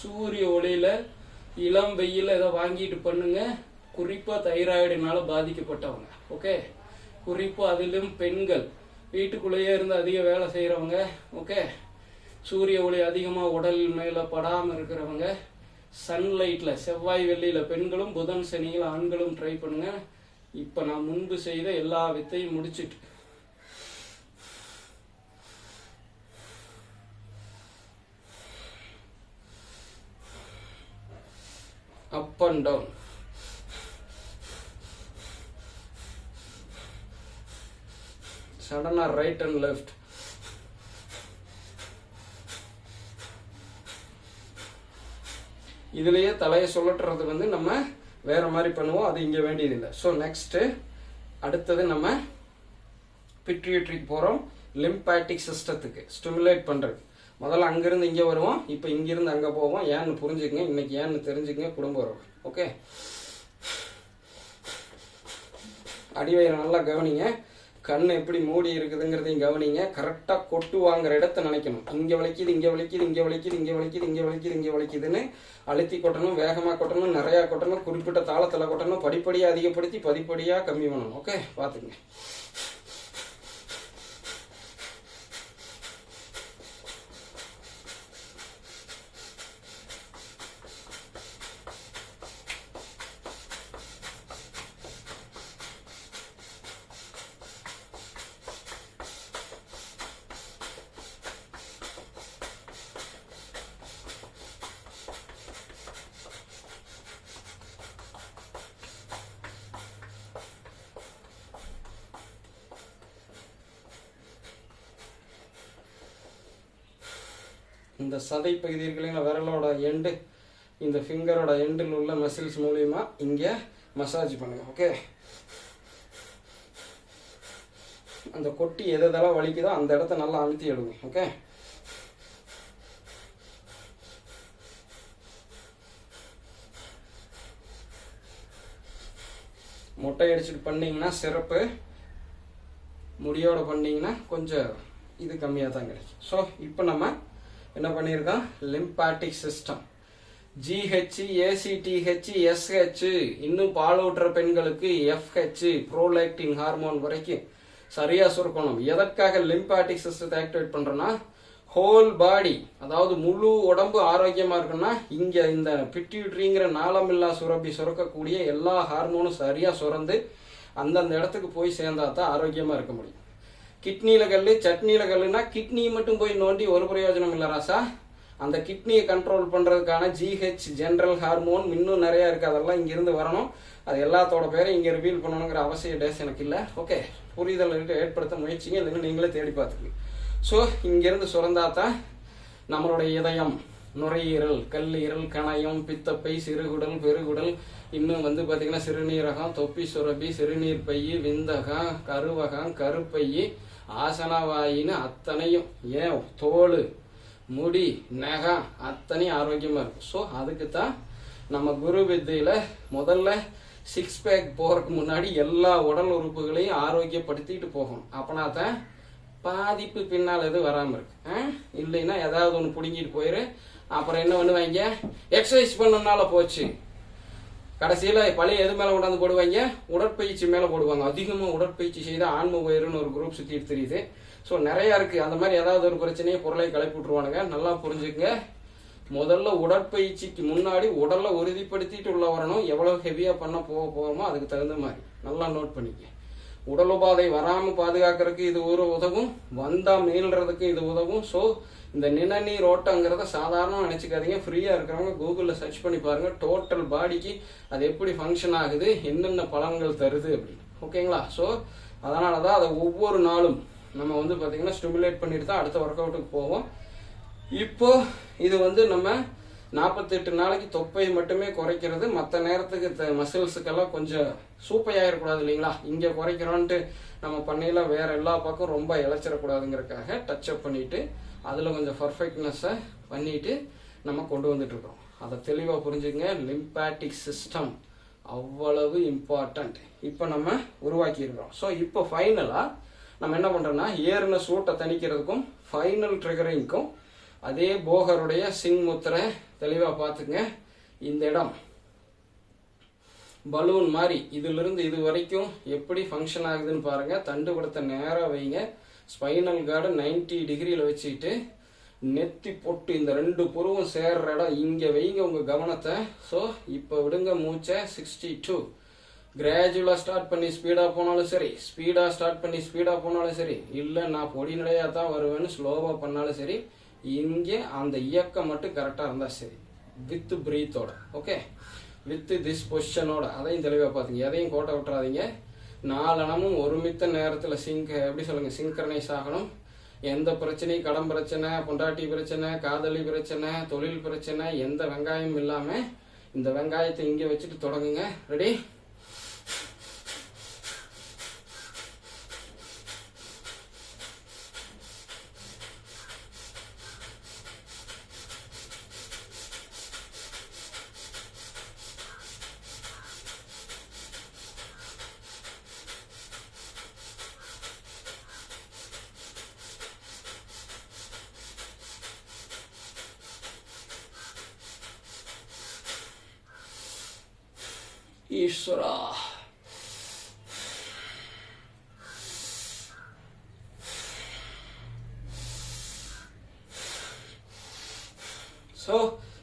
சூரிய ஒளியில இளம் வெயில இதை வாங்கிட்டு பண்ணுங்க. குறிப்பா தைராய்டுனால பாதிக்கப்பட்டவங்க, ஓகே, குறிப்பா அதிலும் பெண்கள், வீட்டுக்குள்ளேயே இருந்து அதிக வேலை செய்யறவங்க, ஓகே, சூரிய ஒளி அதிகமா உடல் மேல படாம இருக்கிறவங்க, சன்லைட்ல செவ்வாய் வெள்ளியில பெண்களும் புதன் சனியில் ஆண்களும் ட்ரை பண்ணுங்க. இப்ப நான் முன்பு செய்த எல்லா வித்தையும் முடிச்சிட்டு அப் அண்ட் டவுன், சடனா ரைட் அண்ட் லெஃப்ட், இதுலயே தலையை சுழற்றுறது நம்ம வேற மாதிரி பண்ணுவோம். அது இங்க வேண்டியதில்லை. ஸோ நெக்ஸ்ட் அடுத்தது நம்ம பிட்யூட்டரிக்கு போறோம். லிம்பாட்டிக் சிஸ்டத்துக்கு ஸ்டிமுலேட் பண்றது. முதல்ல அங்கிருந்து இங்கே வருவோம், இப்போ இங்கிருந்து அங்கே போவோம். ஏன்னு புரிஞ்சுக்கங்க, இன்னைக்கு ஏன்னு தெரிஞ்சுக்கங்க, குடும்ப உறவு. ஓகே, அடிவயிறு நல்லா கவனிங்க. கண் எப்படி மூடி இருக்குதுங்கிறதையும் கவனிங்க. கரெக்டாக கொட்டு வாங்குற இடத்த நினைக்கணும். இங்கே வலிக்குது, இங்கே வலிக்குது, இங்கே வலிக்குது, இங்கே வலிக்குது, இங்கே வலிக்குது, இங்கே வலிக்குதுன்னு அழுத்தி கொட்டணும், வேகமாக கொட்டணும், நிறையா கொட்டணும், குறிப்பிட்ட தாளத்தில் கொட்டணும், படிப்படியாக அதிகப்படுத்தி படிப்படியாக கம்மி பண்ணணும். ஓகே, பார்த்துங்க. இந்த சதை பகுதி இருக்கிற விரலோட எண்டு, இந்த ஃபிங்கரோட எண்டில் உள்ள மசில்ஸ் மூலியமா இங்கே மசாஜ் பண்ணுங்க. ஓகே, அந்த கொட்டி எதெல்லாம் வலிக்குதோ அந்த இடத்த நல்லா அழுத்தி எடுங்க. ஓகே, மொட்டை அடிச்சுட்டு பண்ணீங்கன்னா சிறப்பு, முடியோட பண்ணீங்கன்னா கொஞ்சம் இது கம்மியாக தான் கிடைக்கும். ஸோ இப்போ நம்ம என்ன பண்ணியிருக்கோம், lymphatic system, GH, ACTH, SH, இன்னும் பாலூட்டுற பெண்களுக்கு FH, ப்ரோலாக்டின் ஹார்மோன் வரைக்கும் சரியா சுரக்கணும். எதற்காக லிம்பாட்டிக் சிஸ்டத்தை ஆக்டிவேட் பண்றோம்னா, ஹோல் பாடி, அதாவது முழு உடம்பு ஆரோக்கியமா இருக்குன்னா இங்க இந்த பிட்யூட்டரிங்கிற நாளமில்லா சுரப்பி சுரக்கக்கூடிய எல்லா ஹார்மோனும் சரியா சுரந்து அந்தந்த இடத்துக்கு போய் சேர்ந்தா தான் ஆரோக்கியமா இருக்க முடியும். கிட்னியில கல்லு, சட்னியில கல்லுனா கிட்னி மட்டும் போய் நோண்டி ஒரு பிரயோஜனம் இல்லை ராசா. அந்த கிட்னியை கண்ட்ரோல் பண்றதுக்கான GH, ஜென்ரல் ஹார்மோன் இன்னும் நிறைய இருக்கு. அதெல்லாம் இங்கிருந்து வரணும். அது எல்லாத்தோட பேரை இங்க ரிவீல் பண்ணணுங்கிற அவசியம் டேஸ் எனக்கு இல்லை. ஓகே, புரிதல் ஏற்படுத்த முயற்சிங்க, இல்லைன்னு நீங்களே தேடி பார்த்துக்கங்க. ஸோ இங்கிருந்து சுரந்தாதான் நம்மளுடைய இதயம், நுரையீரல், கல்லீரல், கணையம், பித்தப்பை, சிறுகுடல், பெருகுடல், இன்னும் வந்து பார்த்தீங்கன்னா சிறுநீரகம், தொப்பி சுரப்பி, சிறுநீர் பை, விந்தகம், கருவகம், கருப்பை, ஆசனவாயின்னு அத்தனையும், ஏன் தோல், முடி, நகம் அத்தனையும் ஆரோக்கியமாக இருக்கும். ஸோ அதுக்கு தான் நம்ம குரு வித்தையில் முதல்ல 6 பேக் போகிறதுக்கு முன்னாடி எல்லா உடல் உறுப்புகளையும் ஆரோக்கியப்படுத்திட்டு போகணும். அப்போனா தான் பாதிப்பு பின்னால் எதுவும் வராமல் இருக்கு. இல்லைன்னா ஏதாவது ஒன்று பிடுங்கிட்டு போயிரு. அப்புறம் என்ன பண்ணுவாங்க, எக்ஸசைஸ் பண்ணனால போச்சு, கடைசியில் பழைய எது மேலே கொண்டாந்து போடுவாங்க, உடற்பயிற்சி மேலே போடுவாங்க. அதிகமாக உடற்பயிற்சி செய்தால் ஆன்ம உயர்னு ஒரு குரூப் சுற்றிட்டு தெரியுது. ஸோ நிறையா இருக்குது. அந்த மாதிரி ஏதாவது ஒரு பிரச்சனையை பொருளை கிளப்பி விட்ருவானுங்க. நல்லா புரிஞ்சுக்குங்க. முதல்ல உடற்பயிற்சிக்கு முன்னாடி உடலை உறுதிப்படுத்திட்டு உள்ள வரணும். எவ்வளோ ஹெவியாக பண்ண போகிறோமோ அதுக்கு தகுந்த மாதிரி நல்லா நோட் பண்ணிக்க. உடல் உபாதை வராமல் பாதுகாக்கிறதுக்கு இது ஒரு உதவும், வந்தால் மீள்றதுக்கு இது உதவும். ஸோ இந்த நிணநீர் ஓட்டங்கிறத சாதாரணமாக நினச்சிக்காதீங்க. ஃப்ரீயாக இருக்கிறவங்க கூகுளில் சர்ச் பண்ணி பாருங்கள், டோட்டல் பாடிக்கு அது எப்படி ஃபங்க்ஷன் ஆகுது, என்னென்ன பலன்கள் தருது அப்படின்னு. ஓகேங்களா? ஸோ அதனால தான் அதை ஒவ்வொரு நாளும் நம்ம வந்து பார்த்திங்கன்னா ஸ்டிமுலேட் பண்ணிட்டு தான் அடுத்த ஒர்க் அவுட்டுக்கு போவோம். இப்போ இது வந்து நம்ம 48 நாளைக்கு தொப்பை மட்டுமே குறைக்கிறது. மற்ற நேரத்துக்கு மசில்ஸுக்கெல்லாம் கொஞ்சம் சூப்பையாகிடக்கூடாது இல்லைங்களா? இங்கே குறைக்கிறோன்ட்டு நம்ம பண்ணையில் வேறு எல்லா பக்கம் ரொம்ப இழைச்சிடக்கூடாதுங்கிறதுக்காக டச்சப் பண்ணிவிட்டு அதில் கொஞ்சம் பர்ஃபெக்ட்னஸை பண்ணிவிட்டு நம்ம கொண்டு வந்துட்டுருக்கோம். அதை தெளிவாக புரிஞ்சுங்க. லிம்பாட்டிக் சிஸ்டம் அவ்வளவு இம்பார்ட்டண்ட் இப்போ நம்ம உருவாக்கியிருக்கிறோம். ஸோ இப்போ ஃபைனலாக நம்ம என்ன பண்ணுறோம்னா, ஏறின சூட்டை தணிக்கிறதுக்கும் ஃபைனல் ட்ரிகரிங்க்கும் அதே போகருடைய சிங் முத்திரை தெளிவாக பார்த்துங்க. இந்த இடம் பலூன் மாதிரி இதிலிருந்து இது வரைக்கும் எப்படி ஃபங்க்ஷன் ஆகுதுன்னு பாருங்கள். தண்டுபடத்தை நேராக வைங்க. ஸ்பைனல் கார்டு 90 டிகிரியில் வச்சுக்கிட்டு நெத்தி பொட்டு இந்த 2 புருவம் சேர்ற இடம் இங்கே வைங்க உங்கள் கவனத்தை. ஸோ இப்போ விடுங்க மூச்சை. 62 கிராஜுவலாக ஸ்டார்ட் பண்ணி ஸ்பீடாக போனாலும் சரி, ஸ்பீடாக ஸ்டார்ட் பண்ணி ஸ்பீடாக போனாலும் சரி, இல்லை நான் பொடி நடையாக தான் வருவேன்னு ஸ்லோவாக பண்ணாலும் சரி, இங்கே அந்த இயக்கம் மட்டும் கரெக்டாக இருந்தால் சரி, வித் பிரீத்தோட. ஓகே, வித் திஸ் பொசிஷனோட. அதையும் தெளிவாக பார்த்துங்க. எதையும் கோட்டை விட்டுறாதீங்க. 4 அணமும் ஒருமித்த நேரத்தில் எப்படி சொல்லுங்கள், சிங்க்ரனைஸ் ஆகணும். எந்த பிரச்சனையும், கடன் பிரச்சனை, பொண்டாட்டி பிரச்சனை, காதலி பிரச்சனை, தொழில் பிரச்சனை, எந்த வெங்காயமும் இல்லாமல் இந்த வெங்காயத்தை இங்கே வச்சுட்டு தொடங்குங்க. ரெடி? ஈஸ்வரா. ஸோ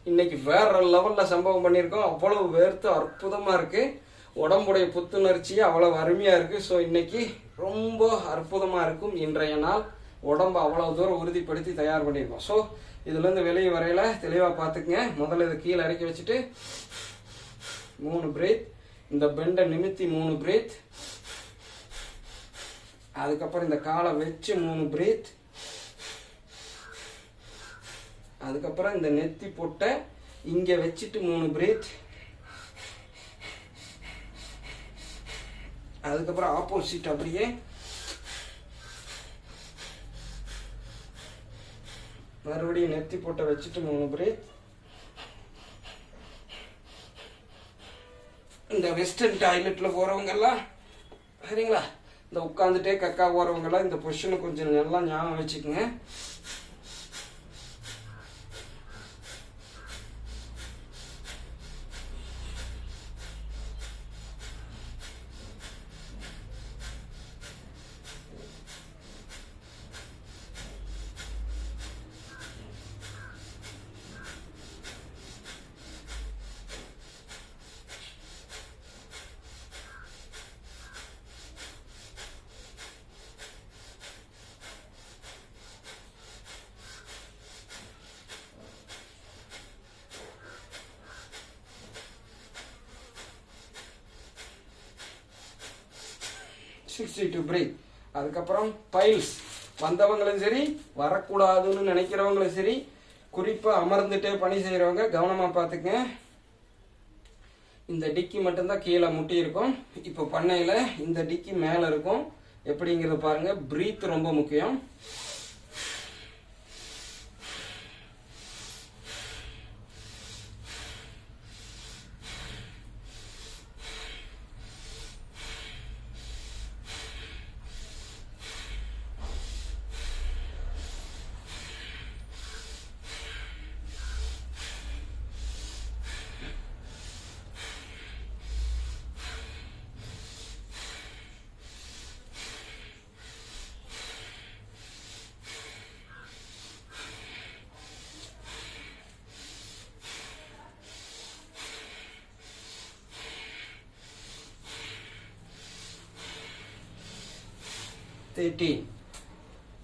இன்னைக்கு வேற லெவலில் சம்பவம் பண்ணியிருக்கோம். அவ்வளவு வேர்த்து அற்புதமாக இருக்குது. உடம்புடைய புத்துணர்ச்சியே அவ்வளவு அருமையாக இருக்குது. ஸோ இன்னைக்கு ரொம்ப அற்புதமாக இருக்கும். இன்றைய நாள் உடம்பு அவ்வளோ தூரம் உறுதிப்படுத்தி தயார் பண்ணியிருக்கோம். ஸோ இதுலேருந்து வெளியே வரையில் தெளிவாக பார்த்துக்குங்க. முதல்ல இதை கீழே இறக்கி வச்சுட்டு 3 பிரேத், இந்த பெண்டை நிமித்தி 3 பிரேத், அதுக்கப்புறம் இந்த காலை வச்சு 3 பிரேத், அதுக்கப்புறம் இந்த நெத்தி பொட்டை இங்கே வச்சுட்டு 3 பிரேத், அதுக்கப்புறம் ஆப்போசிட் அப்படியே மறுபடியும் நெத்தி பொட்டை வச்சுட்டு 3 பிரேத். இந்த வெஸ்டர்ன் டாய்லெட்டில் போகிறவங்கெல்லாம் சரிங்களா, இந்த உட்காந்துட்டே கக்கா போகிறவங்கெல்லாம் இந்த பொசிஷனை கொஞ்சம் நல்லா ஞாபகம் வச்சுக்கோங்க. பிரேக். அதுக்கப்புறம் பைல்ஸ் வந்தவங்களும் சரி, வரக்கூடாதுன்னு நினைக்கிறவங்களும் சரி, குறிப்பாக அமர்ந்துட்டே பணி செய்கிறவங்க கவனமாக பார்த்துக்குங்க. இந்த டிக்கி மட்டும்தான் கீழே முட்டி இருக்கும். இப்போ பண்ணையில் இந்த டிக்கி மேலே இருக்கும். எப்படிங்கிறத பாருங்கள். பிரீத் ரொம்ப முக்கியம்.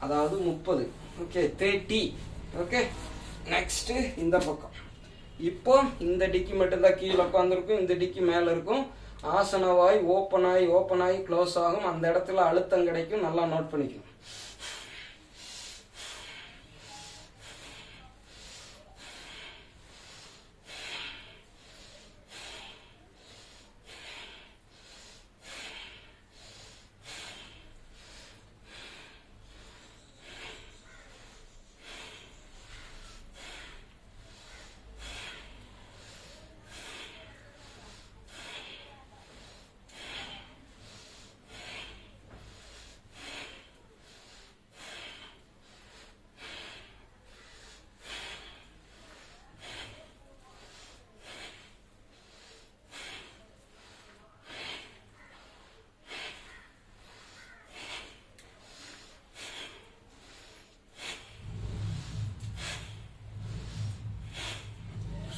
அதாவது 30. ஓகே, 30. ஓகே, நெக்ஸ்ட்டு இந்த பக்கம். இப்போ இந்த டிக்கி மட்டும்தான் கீழே உட்காந்துருக்கும். இந்த டிக்கி மேலே இருக்கும். ஆசனவாய் ஓப்பன் ஆகி க்ளோஸ் ஆகும். அந்த இடத்துல அழுத்தம் கிடைக்கும். நல்லா நோட் பண்ணிக்கணும்.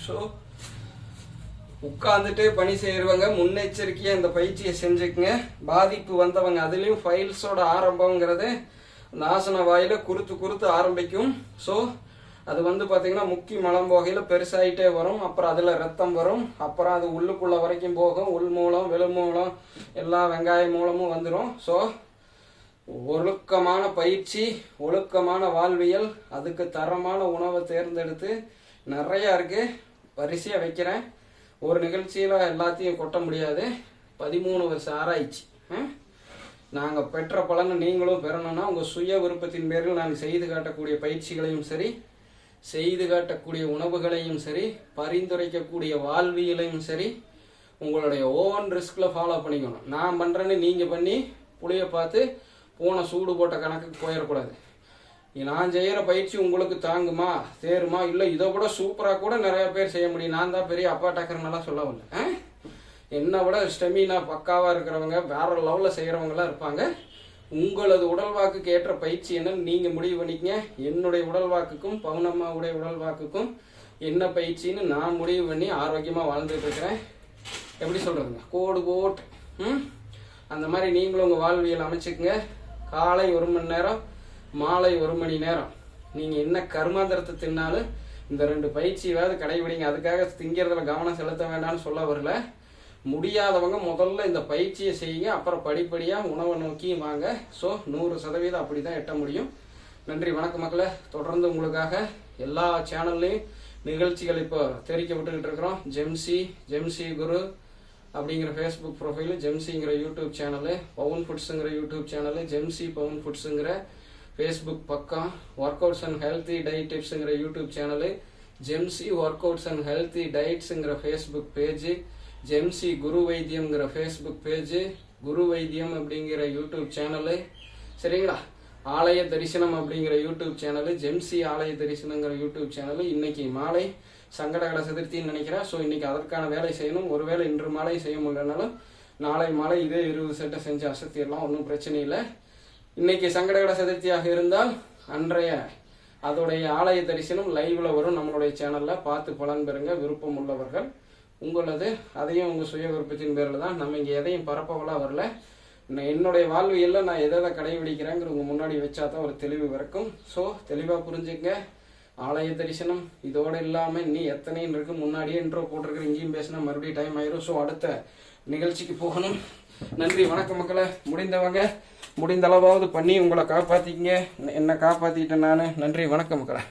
ஸோ உட்காந்துட்டு பணி செய்கிறவங்க முன்னெச்சரிக்கையாக இந்த பயிற்சியை செஞ்சுக்குங்க. பாதிப்பு வந்தவங்க, அதுலேயும் ஃபைல்ஸோட ஆரம்பங்கிறது அந்த ஆசன வாயில் குறுத்து ஆரம்பிக்கும். ஸோ அது பார்த்தீங்கன்னா முக்கி மலம் போகையில் பெருசாகிட்டே வரும். அப்புறம் அதில் ரத்தம் வரும். அப்புறம் அது உள்ளுக்குள்ளே வரைக்கும் போகும். உள் மூலம் வெளி மூலம் எல்லா வெங்காய மூலமும் வந்துடும். ஸோ ஒழுக்கமான பயிற்சி, ஒழுக்கமான வாழ்வியல், அதுக்கு தரமான உணவை தேர்ந்தெடுத்து நிறையா இருக்குது. வரிசையாக வைக்கிறேன். ஒரு நிகழ்ச்சியில் எல்லாத்தையும் கொட்ட முடியாது. 13 வருஷம் ஆராய்ச்சி. நாங்கள் பெற்ற பலனை நீங்களும் பெறணும்னா உங்கள் சுய விருப்பத்தின் பேரில் நாங்கள் செய்து காட்டக்கூடிய பயிற்சிகளையும் சரி, செய்து காட்டக்கூடிய உணவுகளையும் சரி, பரிந்துரைக்கக்கூடிய வாழ்வியலையும் சரி, உங்களுடைய ஓன் ரிஸ்கில் ஃபாலோ பண்ணிக்கணும். நான் பண்ணுறேன்னு நீங்கள் பண்ணி புளியை பார்த்து பூனை சூடு போட்ட கணக்குக்கு போயிடக்கூடாது. நான் செய்கிற பயிற்சி உங்களுக்கு தாங்குமா, தேருமா, இல்லை இதை விட சூப்பராக கூட நிறைய பேர் செய்ய முடியும். நான் தான் பெரிய அப்பா டக்கர்னாலாம் சொல்ல வரல. என்னை விட ஸ்டெமினா பக்காவாக இருக்கிறவங்க, வேற லெவலில் செய்கிறவங்களாம் இருப்பாங்க. உங்களது உடல் வாக்குக்கு ஏற்ற பயிற்சி என்னன்னு நீங்கள் முடிவு பண்ணிக்கங்க. என்னுடைய உடல் வாக்குக்கும் பவுனம்மாவுடைய உடல் வாக்குக்கும் என்ன பயிற்சின்னு நான் முடிவு பண்ணி ஆரோக்கியமாக வாழ்ந்துட்டு இருக்கிறேன். எப்படி சொல்கிறதுங்க, கோடு போட்டு அந்த மாதிரி நீங்களும் உங்கள் வாழ்வியல் அமைச்சுக்குங்க. காலை 1 மணி நேரம், மாலை 1 மணி நேரம் நீங்கள் என்ன கர்மாந்திரத்தை தின்னாலும் இந்த 2 பயிற்சியாவது கடைபிடிங்க. அதுக்காக திங்கிறதுல கவனம் செலுத்த வேண்டாம்னு சொல்ல வரல. முடியாதவங்க முதல்ல இந்த பயிற்சியை செய்யுங்க. அப்புறம் படிப்படியாக உணவை நோக்கி வாங்க. ஸோ 100% அப்படி தான் எட்ட முடியும். நன்றி, வணக்கம் மக்களே. தொடர்ந்து உங்களுக்காக எல்லா சேனல்லையும் நிகழ்ச்சிகள் இப்போ தெரிவிக்க விட்டுக்கிட்டு இருக்கிறோம். ஜெம்சி குரு அப்படிங்கிற ஃபேஸ்புக் ப்ரொஃபைலு, ஜெம்சிங்கிற யூடியூப் சேனலு, பவுன் ஃபுட்ஸுங்கிற யூடியூப் சேனலு, ஜெம்சி பவுன் ஃபுட்ஸுங்கிற ஃபேஸ்புக் பக்கம், workouts and healthy diet டிப்ஸுங்கிற யூடியூப் சேனலு, ஜெம்சி ஒர்க் அவுட்ஸ் அண்ட் ஹெல்த்தி டயட்ஸுங்கிற ஃபேஸ்புக் பேஜு, ஜெம்சி குரு வைத்தியம்ங்கிற ஃபேஸ்புக் பேஜு, குரு வைத்தியம் அப்படிங்கிற யூடியூப் சேனலு, சரிங்களா? ஆலய தரிசனம் அப்படிங்கிற யூடியூப் சேனலு, ஜெம்சி ஆலய தரிசனங்கிற யூடியூப் சேனலு. இன்னைக்கு மாலை சங்கடகட சதுர்த்தின்னு நினைக்கிறேன். ஸோ இன்னைக்கு அதற்கான வேலை செய்யணும். ஒருவேளை இன்று மாலை செய்ய முடியலனாலும் நாளை மாலை இதே 20 செட்டை செஞ்சு அசத்திடலாம், ஒன்றும் பிரச்சனை இல்லை. இன்னைக்கு சங்கடகட சதுர்த்தியாக இருந்தால் அன்றைய அதோடைய ஆலய தரிசனம் லைவ்ல வரும் நம்மளுடைய சேனலில். பார்த்து பலன் பெறுங்க விருப்பம் உள்ளவர்கள். உங்களது அதையும் உங்கள் சுய விருப்பத்தின் பேரில் தான். நம்ம இங்கே எதையும் பரப்பவெல்லாம் வரல. என்னுடைய வாழ்வியலில் நான் எதை கடைபிடிக்கிறேங்கிற உங்கள் முன்னாடி வச்சா தான் ஒரு தெளிவு வரைக்கும். ஸோ தெளிவாக புரிஞ்சுங்க. ஆலய தரிசனம் இதோடு இல்லாமல் இன்னி எத்தனையும் இருக்கு. முன்னாடியே இன்ட்ரோ போட்டிருக்கிற இங்கேயும் பேசினா மறுபடியும் டைம் ஆயிரும். ஸோ அடுத்த நிகழ்ச்சிக்கு போகணும். நன்றி, வணக்கம் மக்களை. முடிந்தவங்க முடிந்த அளவாவது பண்ணி உங்களை காப்பாற்றிக்கிங்க. என்னை காப்பாற்றிட்டேன் நான். நன்றி, வணக்கம் மக்களை.